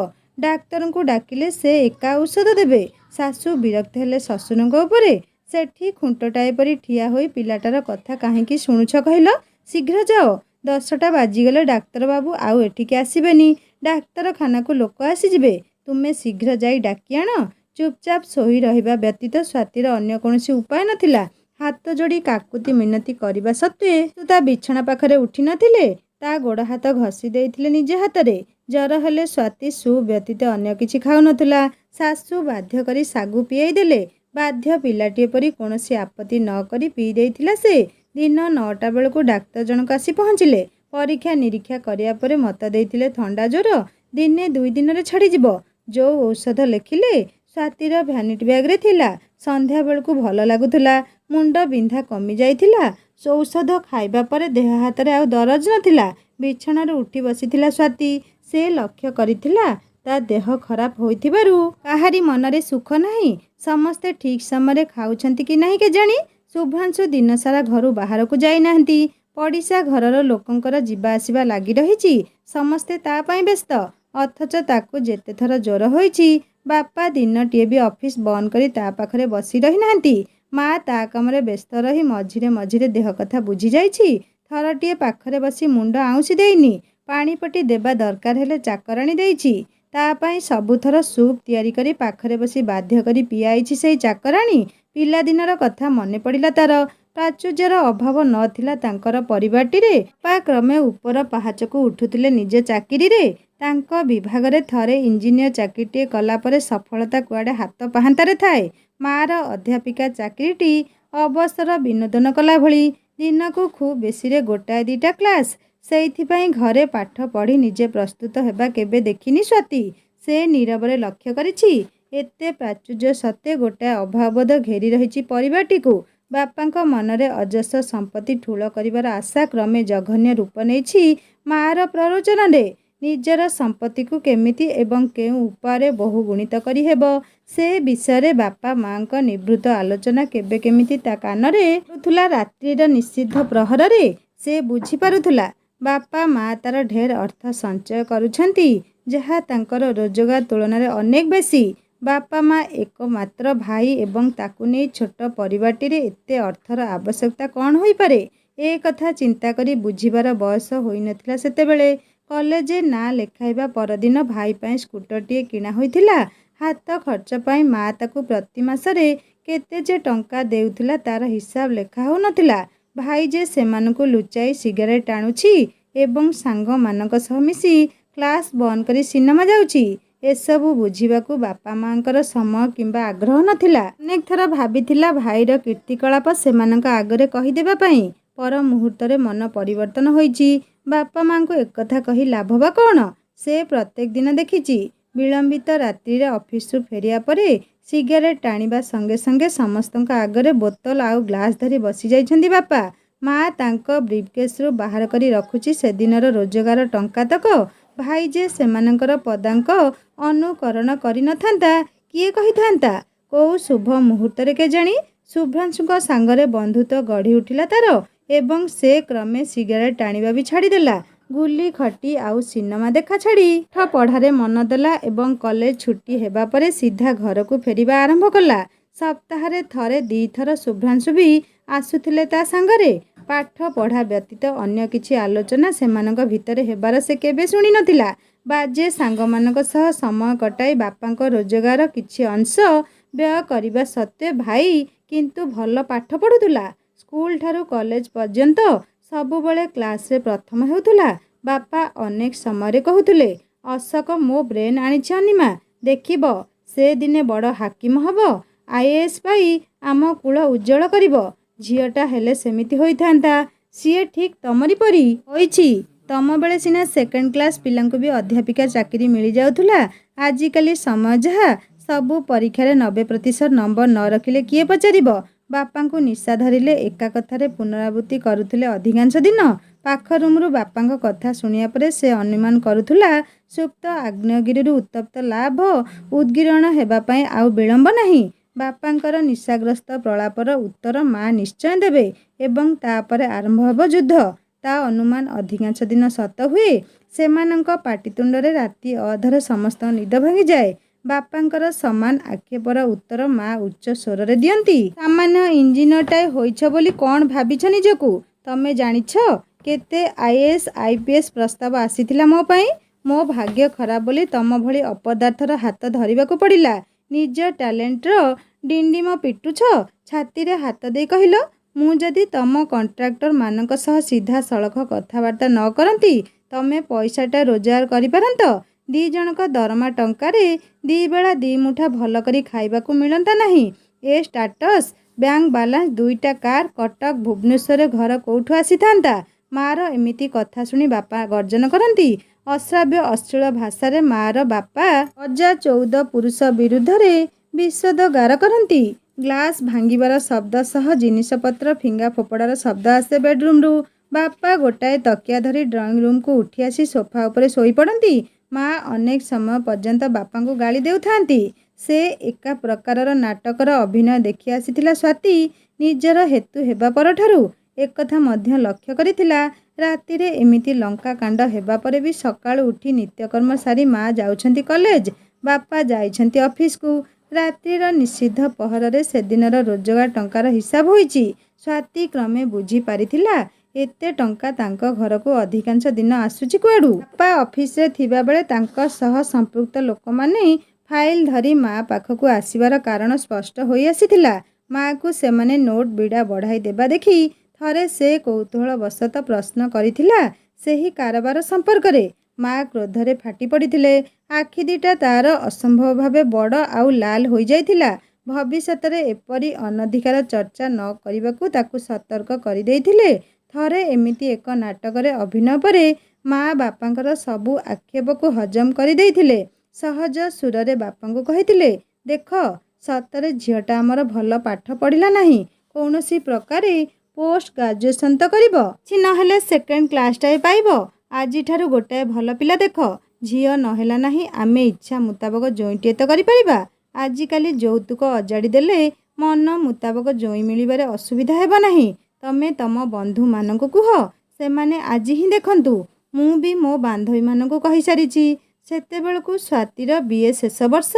[SPEAKER 1] ଡାକ୍ତରଙ୍କୁ ଡାକିଲେ ସେ ଏକା ଔଷଧ ଦେବେ। ଶାଶୁ ବିରକ୍ତ ହେଲେ ଶ୍ୱଶୁରଙ୍କ ଉପରେ। ସେଠି ଖୁଣ୍ଟଟାଏ ପରି ଠିଆ ହୋଇ ପିଲାଟାର କଥା କାହିଁକି ଶୁଣୁଛ କହିଲ? ଶୀଘ୍ର ଯାଅ। 10ଟା ବାଜିଗଲେ ଡାକ୍ତର ବାବୁ ଆଉ ଏଠିକି ଆସିବେନି। ଡାକ୍ତରଖାନାକୁ ଲୋକ ଆସିଯିବେ। ତୁମେ ଶୀଘ୍ର ଯାଇ ଡାକି ଆଣ। ଚୁପଚାପ ଶୋଇ ରହିବା ବ୍ୟତୀତ ସ୍ୱାତୀର ଅନ୍ୟ କୌଣସି ଉପାୟ ନଥିଲା। ହାତ ଯୋଡ଼ି କାକୁତି ମିନତି କରିବା ସତ୍ତ୍ୱେ ତୁ ତା ବିଛଣା ପାଖରେ ଉଠି ନଥିଲେ। ତା ଗୋଡ଼ ହାତ ଘଷି ଦେଇଥିଲେ ନିଜ ହାତରେ। ଜ୍ୱର ହେଲେ ସ୍ୱାତୀ ସୁପ୍ ବ୍ୟତୀତ ଅନ୍ୟ କିଛି ଖାଉନଥିଲା। ଶାଶୁ ବାଧ୍ୟ କରି ଶାଗୁ ପିଆଇ ଦେଲେ। ବାଧ୍ୟ ପିଲାଟିଏ ପରି କୌଣସି ଆପତ୍ତି ନ କରି ପିଇ ଦେଇଥିଲା ସେ। ଦିନ 9ଟା ବେଳକୁ ଡାକ୍ତର ଜଣକ ଆସି ପହଞ୍ଚିଲେ। ପରୀକ୍ଷା ନିରୀକ୍ଷା କରିବା ପରେ ମତ ଦେଇଥିଲେ ଥଣ୍ଡା ଜ୍ୱର ଦିନେ 2 ଦିନରେ ଛାଡ଼ିଯିବ। ଯୋଉ ଔଷଧ ଲେଖିଲେ ସ୍ୱାତୀର ଭ୍ୟାନିଟି ବ୍ୟାଗରେ ଥିଲା। ସନ୍ଧ୍ୟା ବେଳକୁ ଭଲ ଲାଗୁଥିଲା। ମୁଣ୍ଡ ବିନ୍ଧା କମି ଯାଇଥିଲା। ଔଷଧ ଖାଇବା ପରେ ଦେହ ହାତରେ ଆଉ ଦରଜ ନଥିଲା। ବିଛଣାରୁ ଉଠି ବସିଥିଲା ସ୍ୱାତୀ। ସେ ଲକ୍ଷ୍ୟ କରିଥିଲା ତା ଦେହ ଖରାପ ହୋଇଥିବାରୁ କାହାରି ମନରେ ସୁଖ ନାହିଁ। ସମସ୍ତେ ଠିକ୍ ସମୟରେ ଖାଉଛନ୍ତି କି ନାହିଁ କେଜାଣି। ଶୁଭ୍ରାଂଶୁ ଦିନସାରା ଘରୁ ବାହାରକୁ ଯାଇନାହାନ୍ତି। ପଡ଼ିଶା ଘରର ଲୋକଙ୍କର ଯିବା ଆସିବା ଲାଗି ରହିଛି। ସମସ୍ତେ ତା ପାଇଁ ବ୍ୟସ୍ତ। ଅଥଚ ତାକୁ ଯେତେଥର ଜ୍ୱର ହୋଇଛି ବାପା ଦିନଟିଏ ବି ଅଫିସ ବନ୍ଦ କରି ତା ପାଖରେ ବସି ରହିନାହାନ୍ତି। ମା ତା କାମରେ ବ୍ୟସ୍ତ ରହି ମଝିରେ ମଝିରେ ଦେହ କଥା ବୁଝି ଯାଇଛି। ଥରଟିଏ ପାଖରେ ବସି ମୁଣ୍ଡ ଆଉଁସି ଦେଇନି। ପାଣିପଟି ଦେବା ଦରକାର ହେଲେ ଚାକରାଣୀ ଦେଇଛି। ତା ପାଇଁ ସବୁଥର ସୁପ୍ ତିଆରି କରି ପାଖରେ ବସି ବାଧ୍ୟ କରି ପିଆଇଛି ସେଇ ଚାକରାଣୀ। ପିଲାଦିନର କଥା ମନେ ପଡ଼ିଲା ତାର। ପ୍ରାଚୁର୍ଯ୍ୟର ଅଭାବ ନଥିଲା ତାଙ୍କର ପରିବାରଟିରେ। ବାପା କ୍ରମେ ଉପର ପାହାଚକୁ ଉଠୁଥିଲେ ନିଜ ଚାକିରିରେ। ତାଙ୍କ ବିଭାଗରେ ଥରେ ଇଞ୍ଜିନିୟର ଚାକିରିଟିଏ କଲା ପରେ ସଫଳତା କୁଆଡ଼େ ହାତ ପାହାନ୍ତାରେ ଥାଏ। ମା'ର ଅଧ୍ୟାପିକା ଚାକିରିଟି ଅବସର ବିନୋଦନ କଲା ଭଳି। ଦିନକୁ ଖୁବ୍ ବେଶୀରେ ଗୋଟାଏ ଦି'ଟା କ୍ଲାସ୍। ସେଇଥିପାଇଁ ଘରେ ପାଠ ପଢ଼ି ନିଜେ ପ୍ରସ୍ତୁତ ହେବା କେବେ ଦେଖିନି ସ୍ୱାତୀ। ସେ ନୀରବରେ ଲକ୍ଷ୍ୟ କରିଛି ଏତେ ପ୍ରାଚୁର୍ଯ୍ୟ ସତ୍ତ୍ୱେ ଗୋଟାଏ ଅଭାବବୋଧ ଘେରି ରହିଛି ପରିବାରଟିକୁ। ବାପାଙ୍କ ମନରେ ଅଜସ୍ର ସମ୍ପତ୍ତି ଠୁଳ କରିବାର ଆଶା କ୍ରମେ ଜଘନ୍ୟ ରୂପ ନେଇଛି ମା'ର ପ୍ରରୋଚନାରେ। ନିଜର ସମ୍ପତ୍ତିକୁ କେମିତି ଏବଂ କେଉଁ ଉପାୟରେ ବହୁଗୁଣିତ କରିହେବ ସେ ବିଷୟରେ ବାପା ମା'ଙ୍କ ନିଭୃତ ଆଲୋଚନା କେବେ କେମିତି ତା କାନରେ ପଡ଼ୁଥିଲା। ରାତ୍ରିର ନିଷିଦ୍ଧ ପ୍ରହରରେ ସେ ବୁଝିପାରୁଥିଲା ବାପା ମା ତାର ଢେର ଅର୍ଥ ସଞ୍ଚୟ କରୁଛନ୍ତି, ଯାହା ତାଙ୍କର ରୋଜଗାର ତୁଳନାରେ ଅନେକ ବେଶୀ। ବାପା ମା ଏକମାତ୍ର ଭାଇ ଏବଂ ତାକୁ ନେଇ ଛୋଟ ପରିବାରଟିରେ ଏତେ ଅର୍ଥର ଆବଶ୍ୟକତା କ'ଣ ହୋଇପାରେ? ଏ କଥା ଚିନ୍ତା କରି ବୁଝିବାର ବୟସ ହୋଇନଥିଲା ସେତେବେଳେ। କଲେଜରେ ନାଁ ଲେଖାଇବା ପରଦିନ ଭାଇ ପାଇଁ ସ୍କୁଟରଟିଏ କିଣା ହୋଇଥିଲା। ହାତ ଖର୍ଚ୍ଚ ପାଇଁ ମା ତାକୁ ପ୍ରତି ମାସରେ କେତେ ଯେ ଟଙ୍କା ଦେଉଥିଲା ତାର ହିସାବ ଲେଖା ହେଉନଥିଲା। ଭାଇ ଯେ ସେମାନଙ୍କୁ ଲୁଚାଇ ସିଗାରେଟ୍ ଟାଣୁଛି ଏବଂ ସାଙ୍ଗମାନଙ୍କ ସହ ମିଶି କ୍ଲାସ୍ ବନ୍ଦ କରି ସିନେମା ଯାଉଛି, ଏସବୁ ବୁଝିବାକୁ ବାପା ମା'ଙ୍କର ସମୟ କିମ୍ବା ଆଗ୍ରହ ନଥିଲା। ଅନେକ ଥର ଭାବିଥିଲା ଭାଇର କୀର୍ତ୍ତିକଳାପ ସେମାନଙ୍କ ଆଗରେ କହିଦେବା ପାଇଁ। ପର ମୁହୂର୍ତ୍ତରେ ମନ ପରିବର୍ତ୍ତନ ହୋଇଛି। ବାପା ମା'ଙ୍କୁ ଏକଥା କହି ଲାଭ ବା କ'ଣ? ସେ ପ୍ରତ୍ୟେକ ଦିନ ଦେଖିଛି ବିଳମ୍ବିତ ରାତ୍ରିରେ ଅଫିସରୁ ଫେରିବା ପରେ ସିଗାରେଟ୍ ଟାଣିବା ସଙ୍ଗେ ସଙ୍ଗେ ସମସ୍ତଙ୍କ ଆଗରେ ବୋତଲ ଆଉ ଗ୍ଲାସ୍ ଧରି ବସିଯାଇଛନ୍ତି ବାପା। ମା ତାଙ୍କ ବ୍ରିଫକେସ୍ରୁ ବାହାର କରି ରଖୁଛି ସେଦିନର ରୋଜଗାର ଟଙ୍କାତକ। ଭାଇ ଯେ ସେମାନଙ୍କର ପଦାଙ୍କ ଅନୁକରଣ କରିନଥାନ୍ତା କିଏ କହିଥାନ୍ତା? କୋଉ ଶୁଭ ମୁହୂର୍ତ୍ତରେ କେଜାଣି ଶୁଭ୍ରାଂଶୁଙ୍କ ସାଙ୍ଗରେ ବନ୍ଧୁତ୍ୱ ଗଢ଼ି ଉଠିଲା ତାର ଏବଂ ସେ କ୍ରମେ ସିଗାରେଟ୍ ଟାଣିବା ବି ଛାଡ଼ିଦେଲା। ଗୁଲି ଖଟି ଆଉ ସିନେମା ଦେଖା ଛାଡ଼ି ପାଠ ପଢ଼ାରେ ମନ ଦେଲା ଏବଂ କଲେଜ ଛୁଟି ହେବା ପରେ ସିଧା ଘରକୁ ଫେରିବା ଆରମ୍ଭ କଲା। ସପ୍ତାହରେ ଥରେ ଦି'ଥର ଶୁଭ୍ରାଂଶୁ ବି ଆସୁଥିଲେ ତା ସାଙ୍ଗରେ। ପାଠ ପଢ଼ା ବ୍ୟତୀତ ଅନ୍ୟ କିଛି ଆଲୋଚନା ସେମାନଙ୍କ ଭିତରେ ହେବାର ସେ କେବେ ଶୁଣି ନଥିଲା। ବାଜେ ସାଙ୍ଗମାନଙ୍କ ସହ ସମୟ କଟାଇ ବାପାଙ୍କ ରୋଜଗାର କିଛି ଅଂଶ ବ୍ୟୟ କରିବା ସତ୍ତ୍ୱେ ଭାଇ କିନ୍ତୁ ଭଲ ପାଠ ପଢ଼ୁଥିଲା। ସ୍କୁଲଠାରୁ କଲେଜ ପର୍ଯ୍ୟନ୍ତ ସବୁବେଳେ କ୍ଲାସରେ ପ୍ରଥମ ହେଉଥିଲା। ବାପା ଅନେକ ସମୟରେ କହୁଥିଲେ, ଅଶୋକ ମୋ ବ୍ରେନ୍ ଆଣିଛି ଅନିମା, ଦେଖିବ ସେ ଦିନେ ବଡ଼ ହାକିମ ହେବ, IAS ପାଇ ଆମ କୁଳ ଉଜ୍ଜ୍ୱଳ କରିବ। ଝିଅଟା ହେଲେ ସେମିତି ହୋଇଥାନ୍ତା। ସିଏ ଠିକ୍ ତମରି ପରି ହୋଇଛି। ତମ ବେଳେ ସିନା ସେକେଣ୍ଡ କ୍ଲାସ୍ ପିଲାଙ୍କୁ ବି ଅଧ୍ୟାପିକା ଚାକିରି ମିଳିଯାଉଥିଲା। ଆଜିକାଲି ସମୟ ଯାହା, ସବୁ ପରୀକ୍ଷାରେ 90% ନମ୍ବର ନ ରଖିଲେ କିଏ ପଚାରିବ? ବାପାଙ୍କୁ ନିଶା ଧରିଲେ ଏକା କଥାରେ ପୁନରାବୃତ୍ତି କରୁଥିଲେ ଅଧିକାଂଶ ଦିନ। ପାଖ ରୁମ୍ରୁ ବାପାଙ୍କ କଥା ଶୁଣିବା ପରେ ସେ ଅନୁମାନ କରୁଥିଲା ସୁପ୍ତ ଆଗ୍ନେୟଗିରିରୁ ଉତ୍ତପ୍ତ ଲାଭ ଉଦ୍ଗୀରଣ ହେବା ପାଇଁ ଆଉ ବିଳମ୍ବ ନାହିଁ। ବାପାଙ୍କର ନିଶାଗ୍ରସ୍ତ ପ୍ରଳାପର ଉତ୍ତର ମା ନିଶ୍ଚୟ ଦେବେ ଏବଂ ତାପରେ ଆରମ୍ଭ ହେବ ଯୁଦ୍ଧ। ତା ଅନୁମାନ ଅଧିକାଂଶ ଦିନ ସତ ହୁଏ। ସେମାନଙ୍କ ପାଟିତୁଣ୍ଡରେ ରାତି ଅଧରେ ସମସ୍ତଙ୍କ ନିଦ ଭାଙ୍ଗିଯାଏ। ବାପାଙ୍କର ସମାନ ଆକ୍ଷେପର ଉତ୍ତର ମା ଉଚ୍ଚ ସ୍ୱରରେ ଦିଅନ୍ତି। ସାମାନ୍ୟ ଇଞ୍ଜିନିୟରଟାଏ ହୋଇଛ ବୋଲି କ'ଣ ଭାବିଛ ନିଜକୁ? ତମେ ଜାଣିଛ କେତେ IAS IPS ପ୍ରସ୍ତାବ ଆସିଥିଲା ମୋ ପାଇଁ? ମୋ ଭାଗ୍ୟ ଖରାପ ବୋଲି ତମ ଭଳି ଅପଦାର୍ଥର ହାତ ଧରିବାକୁ ପଡ଼ିଲା। ନିଜ ଟ୍ୟାଲେଣ୍ଟର ଡିଣ୍ଡିମ ପିଟୁଛ। ଛାତିରେ ହାତ ଦେଇ କହିଲ, ମୁଁ ଯଦି ତମ କଣ୍ଟ୍ରାକ୍ଟରମାନଙ୍କ ସହ ସିଧାସଳଖ କଥାବାର୍ତ୍ତା ନ କରନ୍ତି ତମେ ପଇସାଟା ରୋଜଗାର କରିପାରନ୍ତ। 2 ଜଣଙ୍କ ଦରମା ଟଙ୍କାରେ 2 ବେଳା 2 ମୁଠା ଭଲ କରି ଖାଇବାକୁ ମିଳନ୍ତା ନାହିଁ। ଏ ଷ୍ଟାଟସ୍, ବ୍ୟାଙ୍କ ବାଲାନ୍ସ, 2ଟା କାର୍, କଟକ ଭୁବନେଶ୍ୱରରେ ଘର କୋଉଠୁ ଆସିଥାନ୍ତା? ମା'ର ଏମିତି କଥା ଶୁଣି ବାପା ଗର୍ଜନ କରନ୍ତି। ଅଶ୍ରାବ୍ୟ ଅଶ୍ଳୀଳ ଭାଷାରେ ମା'ର ବାପା ଅଜା 14 ପୁରୁଷ ବିରୁଦ୍ଧରେ ବିଷୋଦଗାର କରନ୍ତି। ଗ୍ଲାସ୍ ଭାଙ୍ଗିବାର ଶବ୍ଦ ସହ ଜିନିଷପତ୍ର ଫିଙ୍ଗା ଫୋପଡ଼ାର ଶବ୍ଦ ଆସେ ବେଡ୍ରୁମ୍ରୁ। ବାପା ଗୋଟାଏ ତକିଆ ଧରି ଡ୍ରଇଂ ରୁମ୍କୁ ଉଠି ଆସି ସୋଫା ଉପରେ ଶୋଇପଡ଼ନ୍ତି। ମା ଅନେକ ସମୟ ପର୍ଯ୍ୟନ୍ତ ବାପାଙ୍କୁ ଗାଳି ଦେଉଥାନ୍ତି। ସେ ଏକା ପ୍ରକାରର ନାଟକର ଅଭିନୟ ଦେଖି ଆସିଥିଲା ସ୍ୱାତୀ ନିଜର ହେତୁ ହେବା ପରଠାରୁ। ଏକଥା ମଧ୍ୟ ଲକ୍ଷ୍ୟ କରିଥିଲା ରାତିରେ ଏମିତି ଲଙ୍କା କାଣ୍ଡ ହେବା ପରେ ବି ସକାଳୁ ଉଠି ନିତ୍ୟକର୍ମ ସାରି ମା ଯାଉଛନ୍ତି କଲେଜ, ବାପା ଯାଇଛନ୍ତି ଅଫିସକୁ। ରାତ୍ରିର ନିଷିଦ୍ଧ ପହରରେ ସେଦିନର ରୋଜଗାର ଟଙ୍କାର ହିସାବ ହୋଇଛି। ସ୍ୱାତୀ କ୍ରମେ ବୁଝି ପାରିଥିଲା एते टंका तांको घरको अधिकांश दिन आसुची कुआडू? बापा ऑफिसरे थिबा बेले तांको सह संपृक्त लोक माने फाइल धरी माँ पाखकु आसिबार कारण स्पष्ट होई आसीथिला। माँ को सेमाने नोट बिड़ा बढ़ाई देबा देखि थरे से कौतूहलवशत प्रश्न करिथिला सेही कारबार संपर्करे। माँ क्रोधरे फाटी पड़िथिले। आखि दिटा तार असंभव भावे बड़ आउ लाल होई जाइथिला। भविष्यतरे एपरी अनधिकार चर्चा न करिबाकू ताकू सतर्क करि देइथिले। थरे एमिति एक नाटकरे अभिनय परे माँ बापांकर सबु आक्षेपकू हजम करि देइथिले। सहज सुररे बापांकू कहिथिले, देख सतरे झीटा आमर भल पाठ पढ़िला नाही, कौनसी प्रकारे पोस्ट ग्रेजुएशन तो करिबो, छि नहेले सेकेंड क्लासटाए पाइबो। आजि ठारु गोटाए भल पिला देख, झील नहेला नाही आमे इच्छा मुताबक जोईटिए तो करि परिबा। आजिकाली यौतुक अजाड़ी देले मन मुताबक जोई मिलिबारे असुविधा हेबो नाही। तमे तम बंधु मानकू कुह, सेमाने आजि ही देखंतु। मु भी मो बांधवी मानकू कहि सारिछि। सेतेबेलकू स्वातिर बीए शेष वर्ष।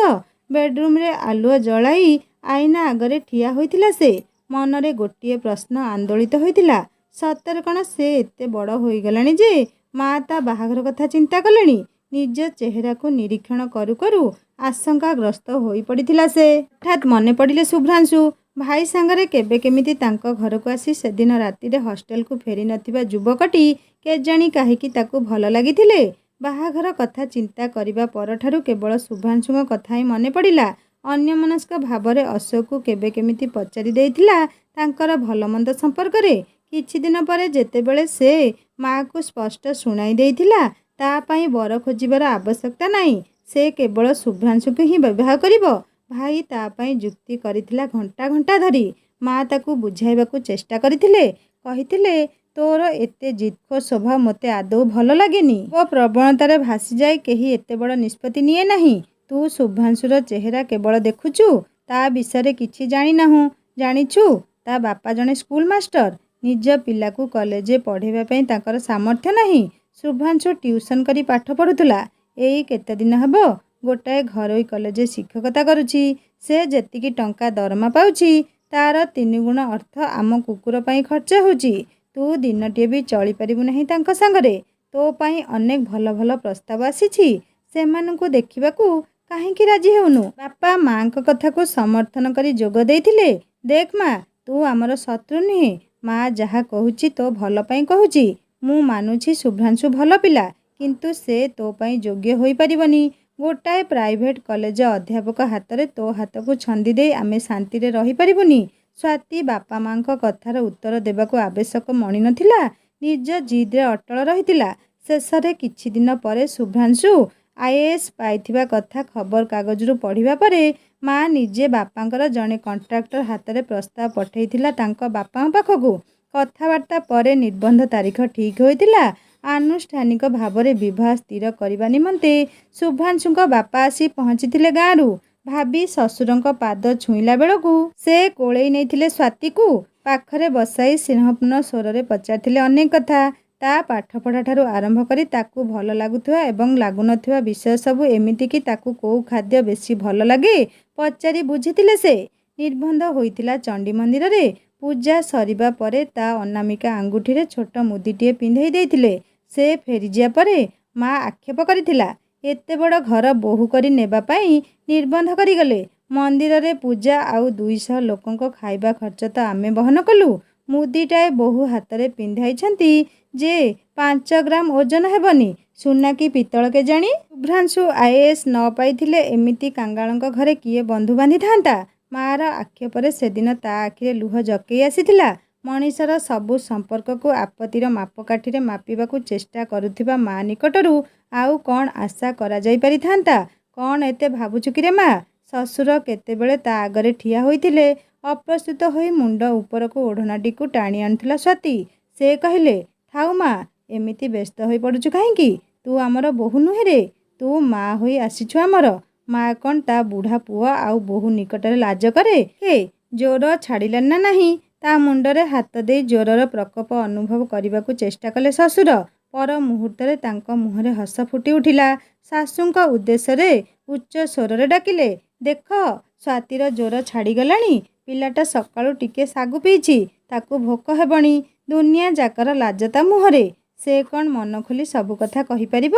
[SPEAKER 1] बेडरूम रे आलुओ जलाई आईना आगरे ठिया होइथिला से। मनरे गोटिए प्रश्न आंदोलित होइथिला, सତରେ कण से एते बड़ होइगलाणी जे माँ ता बाहाघर कथा चिंता कलेणी। निज चेहरा को निरीक्षण करू करू आशंकाग्रस्त होई पड़िथिला से। हठात मने पड़िले शुभ्रांशु। भाई सांगरे केबे केमिति तांको घरको आसी सेदिन रातिरे हॉस्टेल को फेरी नथिबा युवकटी केजाणी काहेकि ताकू भल लागिथिले। बाहाघर कथा चिंता करिबा परठारु केवल शुभ्रांशुଙ୍କ कथा ही मने पड़िला। अन्यमनस्क भावरे अशोक को केबे केमिति पचारि देइथिला तांकर भलमंद संपर्करे। किछि दिन परे जेतेबेले से माँ को स्पष्ट शुणाई देइथिला ता पई बर खोजिबार आवश्यकता नाही, से केवल शुभ्रांशु को ही विवाह करिबो। भाई ता पई जुक्ति करिथिला घंटा घंटा धरी। माँ ताकू बुझाइबाकू चेष्टा करिथिले, कहिथिले तोर एते जिदखोर स्वभाव मते आदौ भल लागेनी। वो प्रवणतारे भासी जाई केही एते बड़ निष्पत्ति निये नाही। तू शुभ्रांशुर चेहरा केवल देखुचु, ता विषय किछि जानि नाहु। जानिछु ता बापा जणे स्कूल मास्टर, निज पिलाकू कॉलेज पढ़ेबा पई ताकर सामर्थ्य नाही। शुभ्रांशु ट्यूशन करी पाठ पढ़ुथुला। एई केते दिन हबो गोटाए घरोई कॉलेज शिक्षकता करुछि। से जेतिकी टंका दरमा पाउछि तार 3 गुण अर्थ आम कुकुर पई खर्च होउछि। तू दिनटिए भी चली परिबु नहीं तांको सांगरे। तो पई अनेक भल भल प्रस्ताव आसीछि, सेमानंकु देखिबाकू काहेकि राजी हेउनु। बापा माँ को कथा को समर्थन करी जोग देइथिले। देख माँ, तू आमर शत्रु नुहे। माँ जहा कहूची तो भल पई कहूची। मु मानुछि शुभ्रांशु भल पिला, किंतु से तो पई योग्य होई परिबनी। गोटाए प्राइवेट कॉलेज अध्यापक हातरे तो हाथ को छंदी दे आमे शांति रे रही परिबुनी। स्वाति बापा माँ को कथार उत्तर देबाकू आवश्यक मणि नथिला। निज जिद्रे अटल रहितिला। शेषरे किछि दिन परे शुभ्रांशु आईएएस पाइथिबा कथा खबर कागजरू पढ़िबा परे माँ निजे बापांकर जणे कॉन्ट्राक्टर हातरे प्रस्ताव पठेइथिला तांको बापा पाखकू। कथाबार्ता परे निर्बंध तारीख ठीक होइतिला। आनुष्ठानिक भावरे विवाह स्थिर करबा निमंते शुभ्रांशुଙ୍କ बापा आसी पहुंचीथिले गाँरू। भाभी ससुरଙ୍କ पाद छुईला बेलकू से कोलेई नैथिले स्वाति को। पाखरे बसाई स्नेहपूर्ण स्वररे पचारिथिले अनेक कथा। ता पाठपढ़ा ठारू आरंभ करी ताकू भल लागुथुवा एवं लागुनथुवा विषय सबू एमिति कि ताकू कोउ खाद्य बेसी भल लागे पचारि बुझिथिले से। निर्बंध होइथिला चंडी मंदिर रे। पूजा सरिबा परे ता अनामिका आंगुठी रे छोट मुदीटिए पिंधेई देइथिले। से फेरीजिया परे माँ आक्षेप करिथिला, एते बड़ घर बोहू करी नेबा पई निर्बंध करिगले। मंदिर रे पूजा आउ 200 लोकंको खाइबा खर्च तो आमे बहन कलु। मुदीटाए बोहू हातरे पिंधाइछंती जे 5 ग्राम ओजन हेबनी। सुना कि पितल के जानी। शुभ्रांशु आईएएस न पाइथिले एमिति कांगाळंक घरे किए बंधु बांधी थांता। मार आक्षेपरे सेदिन ता आखिरे लुह जकेई आसीथिला। मनीषर सबु संपर्क को आपत्तिर मापकाठी रे मापिबाकू चेष्टा करुथिबा माँ निकटरू आउ कौन आशा करा जाई पारि थांता। कौन एते भाबुछु कि रे माँ? ससुर केतेबेले ता आगरे ठिया होइथिले। अप्रस्तुत होई मुंड उपरको ओढ़नाटी को टाणी आनिथिला स्वाति। से कहिले, थाउ माँ, एमिति व्यस्त होई पड़ुछु काहेकि? तू आमर बोहू नुहे रे, तू माँ होई आसीछु आमर। माँ कौन ता बुढ़ा पुआ आउ बोहू निकटरे लाज करे? हे जोर छाड़िलानि ना नाही? ता मुंडरे हाथ दे जोरर प्रकोप अनुभव करबाकू चेष्टा कले ससुर। पर मुहूर्तरे तांको मुहरे हस फुटी उठिला। सासूंक उद्देश्य उच्च स्वरे डाकिले, देख स्वातिर जोर छाड़ीगलाणी। पिलाटा सकाळू टिके सागु पीछि, ତାକୁ ଭୋକ ହେବଣି। ଦୁନିଆ ଯାକର ଲାଜ ତା ମୁହଁରେ। ସେ କ'ଣ ମନ ଖୋଲି ସବୁ କଥା କହିପାରିବ?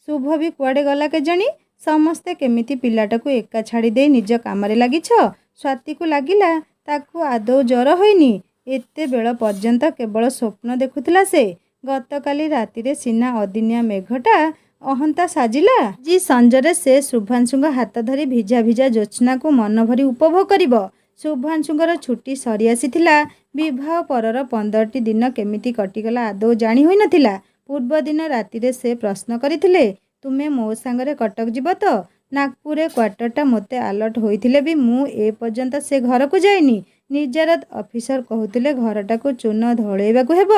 [SPEAKER 1] ଶୁଭ ବି କୁଆଡ଼େ ଗଲା କେଜାଣି? ସମସ୍ତେ କେମିତି ପିଲାଟାକୁ ଏକା ଛାଡ଼ି ଦେଇ ନିଜ କାମରେ ଲାଗିଛ। ସ୍ୱାତୀକୁ ଲାଗିଲା ତାକୁ ଆଦୌ ଜ୍ୱର ହୋଇନି। ଏତେ ବେଳ ପର୍ଯ୍ୟନ୍ତ କେବଳ ସ୍ୱପ୍ନ ଦେଖୁଥିଲା ସେ। ଗତକାଲି ରାତିରେ ସିନା ଅଦିନିଆ ମେଘଟା ଅହନ୍ତା ସାଜିଲା। ଆଜି ସଞ୍ଜରେ ସେ ଶୁଭ୍ରାଂଶୁଙ୍କ ହାତ ଧରି ଭିଜା ଭିଜା ଜ୍ୟୋତ୍ସ୍ନାକୁ ମନଭରି ଉପଭୋଗ କରିବ। ଶୁଭ୍ରାଂଶୁଙ୍କର ଛୁଟି ସରି ଆସିଥିଲା। ବିବାହ ପରର 15ଟି ଦିନ କେମିତି କଟିଗଲା ଆଦୌ ଜାଣି ହୋଇନଥିଲା। ପୂର୍ବଦିନ ରାତିରେ ସେ ପ୍ରଶ୍ନ କରିଥିଲେ, ତୁମେ ମୋ ସାଙ୍ଗରେ କଟକ ଯିବ ତ? ନାଗପୁରରେ କ୍ୱାର୍ଟରଟା ମୋତେ ଆଲଟ ହୋଇଥିଲେ ବି ମୁଁ ଏପର୍ଯ୍ୟନ୍ତ ସେ ଘରକୁ ଯାଇନି। ନିଜାରଦ ଅଫିସର କହୁଥିଲେ ଘରଟାକୁ ଚୂନ ଧଳେଇବାକୁ ହେବ।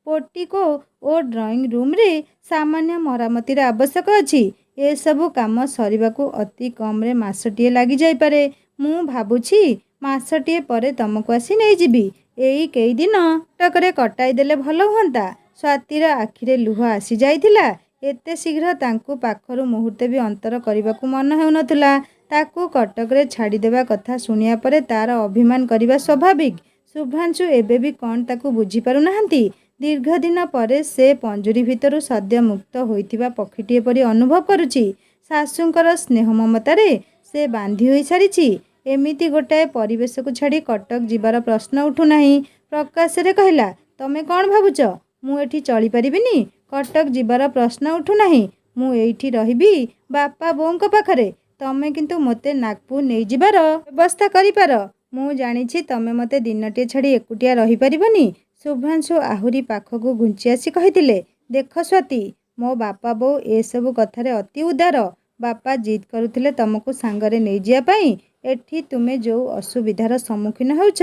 [SPEAKER 1] ପୋର୍ଟିକୋ ଓ ଡ୍ରଇଂ ରୁମ୍ରେ ସାମାନ୍ୟ ମରାମତିର ଆବଶ୍ୟକ ଅଛି। ଏସବୁ କାମ ସରିବାକୁ ଅତି କମ୍ରେ ମାସଟିଏ ଲାଗିଯାଇପାରେ। ମୁଁ ଭାବୁଛି ମାସଟିଏ ପରେ ତମକୁ ଆସି ନେଇଯିବି। ଏଇ କେଇଦିନ କଟକରେ କଟାଇ ଦେଲେ ଭଲ ହୁଅନ୍ତା। ସ୍ୱାତୀର ଆଖିରେ ଲୁହ ଆସିଯାଇଥିଲା। ଏତେ ଶୀଘ୍ର ତାଙ୍କୁ ପାଖରୁ ମୁହୂର୍ତ୍ତେ ବି ଅନ୍ତର କରିବାକୁ ମନ ହେଉନଥିଲା। ତାକୁ କଟକରେ ଛାଡ଼ିଦେବା କଥା ଶୁଣିବା ପରେ ତା'ର ଅଭିମାନ କରିବା ସ୍ୱାଭାବିକ। ଶୁଭ୍ରାଂଶୁ ଏବେ ବି କ'ଣ ତାକୁ ବୁଝିପାରୁନାହାନ୍ତି? ଦୀର୍ଘଦିନ ପରେ ସେ ପଞ୍ଜୁରୀ ଭିତରୁ ସଦ୍ୟ ମୁକ୍ତ ହୋଇଥିବା ପକ୍ଷୀଟିଏ ପରି ଅନୁଭବ କରୁଛି। ଶାଶୁଙ୍କର ସ୍ନେହ ମମତାରେ ସେ ବାନ୍ଧି ହୋଇସାରିଛି। ଏମିତି ଗୋଟାଏ ପରିବେଶକୁ ଛାଡ଼ି କଟକ ଯିବାର ପ୍ରଶ୍ନ ଉଠୁନାହିଁ। ପ୍ରକାଶରେ କହିଲା, ତମେ କ'ଣ ଭାବୁଛ ମୁଁ ଏଠି ଚଳିପାରିବିନି? କଟକ ଯିବାର ପ୍ରଶ୍ନ ଉଠୁନାହିଁ। ମୁଁ ଏଇଠି ରହିବି ବାପା ବୋଉଙ୍କ ପାଖରେ। ତମେ କିନ୍ତୁ ମୋତେ ନାଗପୁର ନେଇଯିବାର ବ୍ୟବସ୍ଥା କରିପାର। ମୁଁ ଜାଣିଛି ତମେ ମୋତେ ଦିନଟିଏ ଛାଡ଼ି ଏକୁଟିଆ ରହିପାରିବନି। ଶୁଭ୍ରାଂଶୁ ଆହୁରି ପାଖକୁ ଘୁଞ୍ଚି ଆସି କହିଥିଲେ, ଦେଖ ସ୍ୱାତୀ, ମୋ ବାପା ବୋଉ ଏସବୁ କଥାରେ ଅତି ଉଦାର। ବାପା ଜିଦ୍ କରୁଥିଲେ ତମକୁ ସାଙ୍ଗରେ ନେଇଯିବା ପାଇଁ। ଏଠି ତୁମେ ଯେଉଁ ଅସୁବିଧାର ସମ୍ମୁଖୀନ ହେଉଛ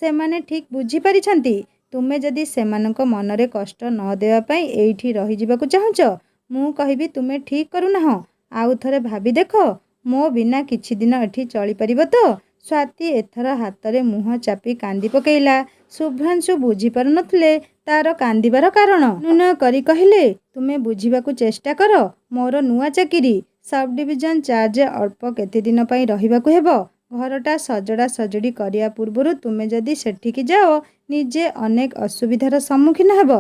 [SPEAKER 1] ସେମାନେ ଠିକ୍ ବୁଝିପାରିଛନ୍ତି। ତୁମେ ଯଦି ସେମାନଙ୍କ ମନରେ କଷ୍ଟ ନ ଦେବା ପାଇଁ ଏଇଠି ରହିଯିବାକୁ ଚାହୁଁଛ, ମୁଁ କହିବି ତୁମେ ଠିକ୍ କରୁନାହଁ। ଆଉ ଥରେ ଭାବି ଦେଖ। ମୋ ବିନା କିଛି ଦିନ ଏଠି ଚଳିପାରିବ ତ? ସ୍ୱାତୀ ଏଥର ହାତରେ ମୁହଁ ଚାପି କାନ୍ଦି ପକେଇଲା। ଶୁଭ୍ରାଂଶୁ ବୁଝିପାରୁନଥିଲେ ତା'ର କାନ୍ଦିବାର କାରଣ। ଅନୁନୟ କରି କହିଲେ, ତୁମେ ବୁଝିବାକୁ ଚେଷ୍ଟା କର। ମୋର ନୂଆ ଚାକିରି। ସବ୍ ଡିଭିଜନ ଚାର୍ଜେ ଅଳ୍ପ କେତେଦିନ ପାଇଁ ରହିବାକୁ ହେବ। ଘରଟା ସଜଡ଼ା ସଜଡ଼ି କରିବା ପୂର୍ବରୁ ତୁମେ ଯଦି ସେଠିକି ଯାଅ ନିଜେ ଅନେକ ଅସୁବିଧାର ସମ୍ମୁଖୀନ ହେବ।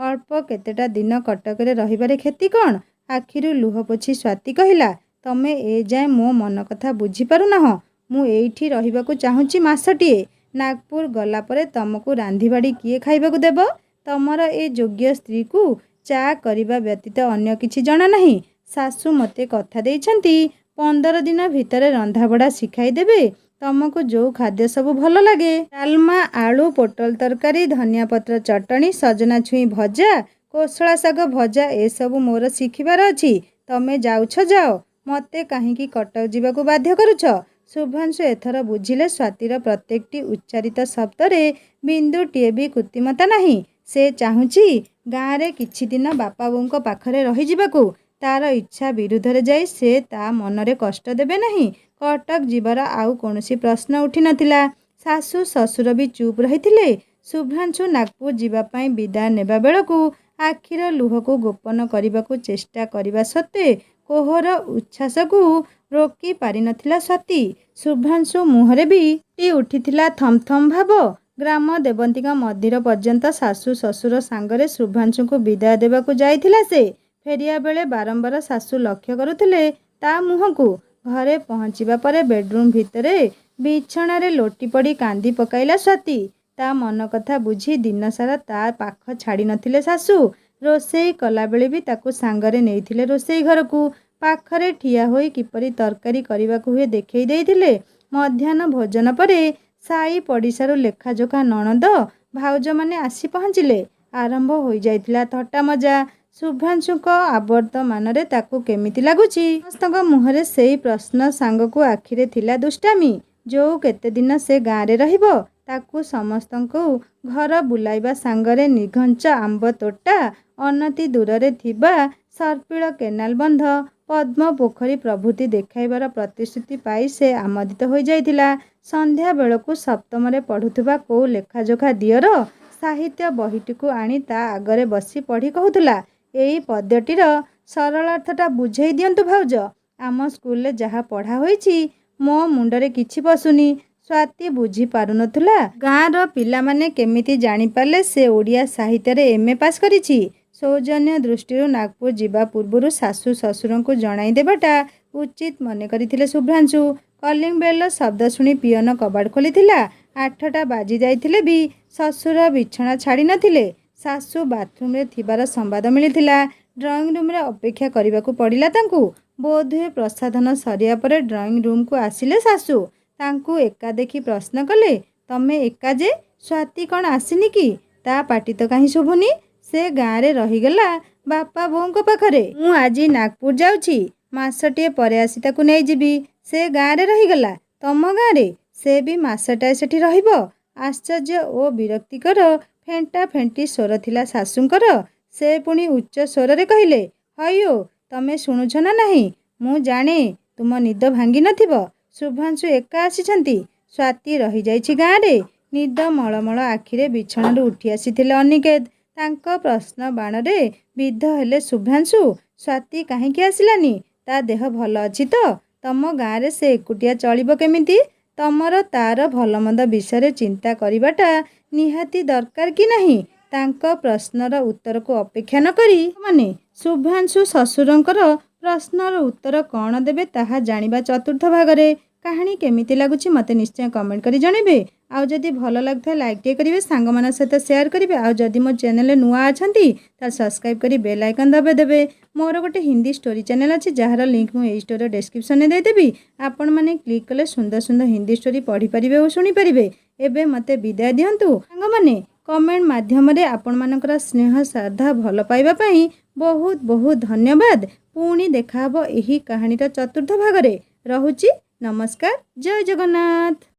[SPEAKER 1] ଅଳ୍ପ କେତେଟା ଦିନ କଟକରେ ରହିବାରେ କ୍ଷତି କ'ଣ? ଆଖିରୁ ଲୁହ ପୋଛି ସ୍ୱାତୀ କହିଲା, ତମେ ଏଯାଏଁ ମୋ ମନ କଥା ବୁଝିପାରୁନାହଁ। ମୁଁ ଏଇଠି ରହିବାକୁ ଚାହୁଁଛି ମାସଟିଏ। ନାଗପୁର ଗଲା ପରେ ତମକୁ ରାନ୍ଧିବାଢ଼ି କିଏ ଖାଇବାକୁ ଦେବ? ତମର ଏ ଯୋଗ୍ୟ ସ୍ତ୍ରୀକୁ ଚା' କରିବା ବ୍ୟତୀତ ଅନ୍ୟ କିଛି ଜଣା ନାହିଁ। ଶାଶୁ ମୋତେ କଥା ଦେଇଛନ୍ତି 15 ଦିନ ଭିତରେ ରନ୍ଧାବଢ଼ା ଶିଖାଇ ଦେବେ। ତମକୁ ଯେଉଁ ଖାଦ୍ୟ ସବୁ ଭଲ ଲାଗେ, ଡାଲମା, ଆଳୁ ପୋଟଳ ତରକାରୀ, ଧନିଆ ପତ୍ର ଚଟଣି, ସଜନା ଛୁଇଁ ଭଜା, କୋଶଳା ଶାଗ ଭଜା ଏସବୁ ମୋର ଶିଖିବାର ଅଛି। ତମେ ଯାଉଛ ଯାଅ। ମୋତେ କାହିଁକି କଟକ ଯିବାକୁ ବାଧ୍ୟ କରୁଛ? ଶୁଭ୍ରାଂଶୁ ଏଥର ବୁଝିଲେ ସ୍ୱାତୀର ପ୍ରତ୍ୟେକଟି ଉଚ୍ଚାରିତ ଶବ୍ଦରେ ବିନ୍ଦୁଟିଏ ବି କୃତ୍ରିମତା ନାହିଁ। ସେ ଚାହୁଁଛି ଗାଁରେ କିଛି ଦିନ ବାପା ବୋଉଙ୍କ ପାଖରେ ରହିଯିବାକୁ। ତା'ର ଇଚ୍ଛା ବିରୁଦ୍ଧରେ ଯାଇ ସେ ତା' ମନରେ କଷ୍ଟ ଦେବେ ନାହିଁ। କଟକ ଯିବାର ଆଉ କୌଣସି ପ୍ରଶ୍ନ ଉଠିନଥିଲା। ଶାଶୁ ଶ୍ୱଶୁର ବି ଚୁପ୍ ରହିଥିଲେ। ଶୁଭ୍ରାଂଶୁ ନାଗପୁର ଯିବା ପାଇଁ ବିଦାୟ ନେବା ବେଳକୁ ଆଖିର ଲୁହକୁ ଗୋପନ କରିବାକୁ ଚେଷ୍ଟା କରିବା ସତ୍ତ୍ୱେ କୋହର ଉଚ୍ଛ୍ୱାସକୁ ରୋକି ପାରିନଥିଲା ସ୍ୱାତୀ। ଶୁଭ୍ରାଂଶୁ ମୁହଁରେ ବି ଫୁଟି ଉଠିଥିଲା ଥମ୍ଥମ୍ ଭାବ। ଗ୍ରାମ ଦେବତୀଙ୍କ ମନ୍ଦିର ପର୍ଯ୍ୟନ୍ତ ଶାଶୁ ଶ୍ୱଶୁର ସାଙ୍ଗରେ ଶୁଭ୍ରାଂଶୁଙ୍କୁ ବିଦାୟ ଦେବାକୁ ଯାଇଥିଲା ସେ। ଫେରିବା ବେଳେ ବାରମ୍ବାର ଶାଶୁ ଲକ୍ଷ୍ୟ କରୁଥିଲେ ତା' ମୁହଁକୁ। ଘରେ ପହଞ୍ଚିବା ପରେ ବେଡ୍ରୁମ୍ ଭିତରେ ବିଛଣାରେ ଲୋଟି ପଡ଼ି କାନ୍ଦି ପକାଇଲା ସ୍ୱାତୀ। ତା' ମନ କଥା ବୁଝି ଦିନସାରା ତା' ପାଖ ଛାଡ଼ି ନଥିଲେ ଶାଶୁ। ରୋଷେଇ କଲାବେଳେ ବି ତାକୁ ସାଙ୍ଗରେ ନେଇଥିଲେ ରୋଷେଇ ଘରକୁ। ପାଖରେ ଠିଆ ହୋଇ କିପରି ତରକାରୀ କରିବାକୁ ହୁଏ ଦେଖେଇ ଦେଇଥିଲେ। ମଧ୍ୟାହ୍ନ ଭୋଜନ ପରେ ସାଇ ପଡ଼ିଶାରୁ ଲେଖାଯୋଖା ନଣନ୍ଦ ଭାଉଜମାନେ ଆସି ପହଞ୍ଚିଲେ। ଆରମ୍ଭ ହୋଇଯାଇଥିଲା ଥଟ୍ଟା ମଜା। ଶୁଭ୍ରାଂଶୁଙ୍କ ଆବର୍ତ୍ତମାନରେ ତାକୁ କେମିତି ଲାଗୁଛି? ସମସ୍ତଙ୍କ ମୁହଁରେ ସେଇ ପ୍ରଶ୍ନ ସାଙ୍ଗକୁ ଆଖିରେ ଥିଲା ଦୁଷ୍ଟାମି। ଯୋଉ କେତେଦିନ ସେ ଗାଁରେ ରହିବ ତାକୁ ସମସ୍ତଙ୍କୁ ଘର ବୁଲାଇବା ସାଙ୍ଗରେ ନିଘଞ୍ଚ ଆମ୍ବ ତୋଟା, ଅନତି ଦୂରରେ ଥିବା ସର୍ପିଳ କେନାଲ ବନ୍ଧ, ପଦ୍ମ ପୋଖରୀ ପ୍ରଭୃତି ଦେଖାଇବାର ପ୍ରତିଶ୍ରୁତି ପାଇ ସେ ଆମୋଦିତ ହୋଇଯାଇଥିଲା। ସନ୍ଧ୍ୟା ବେଳକୁ ସପ୍ତମରେ ପଢ଼ୁଥିବା କୋଉ ଲେଖାଯୋଖା ଦିଅର ସାହିତ୍ୟ ବହିଟିକୁ ଆଣି ତା' ଆଗରେ ବସି ପଢ଼ି କହୁଥିଲା, ଏଇ ପଦ୍ୟଟିର ସରଳାର୍ଥଟା ବୁଝେଇ ଦିଅନ୍ତୁ ଭାଉଜ। ଆମ ସ୍କୁଲରେ ଯାହା ପଢ଼ା ହୋଇଛି ମୋ ମୁଣ୍ଡରେ କିଛି ପଶୁନି। ସ୍ୱାତୀ ବୁଝି ପାରୁନଥିଲା ଗାଁର ପିଲାମାନେ କେମିତି ଜାଣିପାରିଲେ ସେ ଓଡ଼ିଆ ସାହିତ୍ୟରେ MA ପାସ୍ କରିଛି। ସୌଜନ୍ୟ ଦୃଷ୍ଟିରୁ ନାଗପୁର ଯିବା ପୂର୍ବରୁ ଶାଶୁ ଶ୍ୱଶୁରଙ୍କୁ ଜଣାଇ ଦେବାଟା ଉଚିତ ମନେ କରିଥିଲେ ଶୁଭ୍ରାଂଶୁ। କଲିଂ ବେଲ୍ର ଶବ୍ଦ ଶୁଣି ପିଅନ କବାଟ ଖୋଲିଥିଲା। 8ଟା ବାଜି ଯାଇଥିଲେ ବି ଶ୍ୱଶୁର ବିଛଣା ଛାଡ଼ି ନଥିଲେ। ଶାଶୁ ବାଥରୁମରେ ଥିବାର ସମ୍ବାଦ ମିଳିଥିଲା। ଡ୍ରଇଂ ରୁମ୍ରେ ଅପେକ୍ଷା କରିବାକୁ ପଡ଼ିଲା ତାଙ୍କୁ। ବୋଧହୁଏ ପ୍ରସାଧନ ସରିବା ପରେ ଡ୍ରଇଂ ରୁମ୍କୁ ଆସିଲେ ଶାଶୁ। ତାଙ୍କୁ ଏକା ଦେଖି ପ୍ରଶ୍ନ କଲେ, ତମେ ଏକା ଯେ? ସ୍ୱାତୀ କ'ଣ ଆସିନି କି? ତା ପାଟି ତ କାହିଁ ଶୁଭୁନି? ସେ ଗାଁରେ ରହିଗଲା ବାପା ବୋଉଙ୍କ ପାଖରେ। ମୁଁ ଆଜି ନାଗପୁର ଯାଉଛି। ମାସଟିଏ ପରେ ଆସି ତାକୁ ନେଇଯିବି। ସେ ଗାଁରେ ରହିଗଲା? ତମ ଗାଁରେ? ସେ ବି ମାସଟାଏ ସେଠି ରହିବ? ଆଶ୍ଚର୍ଯ୍ୟ ଓ ବିରକ୍ତିକର ଫେଣ୍ଟା ଫେଣ୍ଟି ସ୍ୱର ଥିଲା ଶାଶୁଙ୍କର। ସେ ପୁଣି ଉଚ୍ଚ ସ୍ୱରରେ କହିଲେ, ହଇଓ, ତମେ ଶୁଣୁଛ ନା ନାହିଁ? ମୁଁ ଜାଣେ ତୁମ ନିଦ ଭାଙ୍ଗି ନଥିବ। ଶୁଭ୍ରାଂଶୁ ଏକା ଆସିଛନ୍ତି। ସ୍ୱାତୀ ରହିଯାଇଛି ଗାଁରେ। ନିଦ ମଳମଳ ଆଖିରେ ବିଛଣାରୁ ଉଠି ଆସିଥିଲେ ଅନିକେତ। ତାଙ୍କ ପ୍ରଶ୍ନ ବାଣରେ ବିଦ୍ଧ ହେଲେ ଶୁଭ୍ରାଂଶୁ। ସ୍ୱାତୀ କାହିଁକି ଆସିଲାନି? ତା ଦେହ ଭଲ ଅଛି ତ? ତମ ଗାଁରେ ସେ ଏକୁଟିଆ ଚଳିବ କେମିତି? ତମର ତାର ଭଲମନ୍ଦ ବିଷୟରେ ଚିନ୍ତା କରିବାଟା ନିହାତି ଦରକାର କି ନାହିଁ? ତାଙ୍କ ପ୍ରଶ୍ନର ଉତ୍ତରକୁ ଅପେକ୍ଷା ନ କରି ମାନେ ଶୁଭ୍ରାଂଶୁ ଶ୍ୱଶୁରଙ୍କର ପ୍ରଶ୍ନର ଉତ୍ତର କ'ଣ ଦେବେ ତାହା ଜାଣିବା ଚତୁର୍ଥ ଭାଗରେ। କାହାଣୀ କେମିତି ଲାଗୁଛି ମୋତେ ନିଶ୍ଚୟ କମେଣ୍ଟ କରି ଜଣାଇବେ। ଆଉ ଯଦି ଭଲ ଲାଗୁଥାଏ ଲାଇକ୍ଟିଏ କରିବେ, ସାଙ୍ଗମାନଙ୍କ ସହିତ ସେୟାର କରିବେ। ଆଉ ଯଦି ମୋ ଚ୍ୟାନେଲରେ ନୂଆ ଅଛନ୍ତି ତାହେଲେ ସବସ୍କ୍ରାଇବ୍ କରି ବେଲ୍ ଆଇକନ୍ ଦବାଇଦେବେ। ମୋର ଗୋଟେ ହିନ୍ଦୀ ଷ୍ଟୋରି ଚ୍ୟାନେଲ୍ ଅଛି ଯାହାର ଲିଙ୍କ୍ ମୁଁ ଏଇ ଷ୍ଟୋରିର ଡେସ୍କ୍ରିପସନରେ ଦେଇଦେବି। ଆପଣମାନେ କ୍ଲିକ୍ କଲେ ସୁନ୍ଦର ସୁନ୍ଦର ହିନ୍ଦୀ ଷ୍ଟୋରି ପଢ଼ିପାରିବେ ଓ ଶୁଣିପାରିବେ। ଏବେ ମୋତେ ବିଦାୟ ଦିଅନ୍ତୁ ସାଙ୍ଗମାନେ। କମେଣ୍ଟ ମାଧ୍ୟମରେ ଆପଣମାନଙ୍କର ସ୍ନେହ ଶ୍ରଦ୍ଧା ଭଲ ପାଇବା ପାଇଁ ବହୁତ ବହୁତ ଧନ୍ୟବାଦ। ପୁଣି ଦେଖାହବ ଏହି କାହାଣୀର ଚତୁର୍ଥ ଭାଗରେ। ରହୁଛି। ନମସ୍କାର। ଜୟ ଜଗନ୍ନାଥ।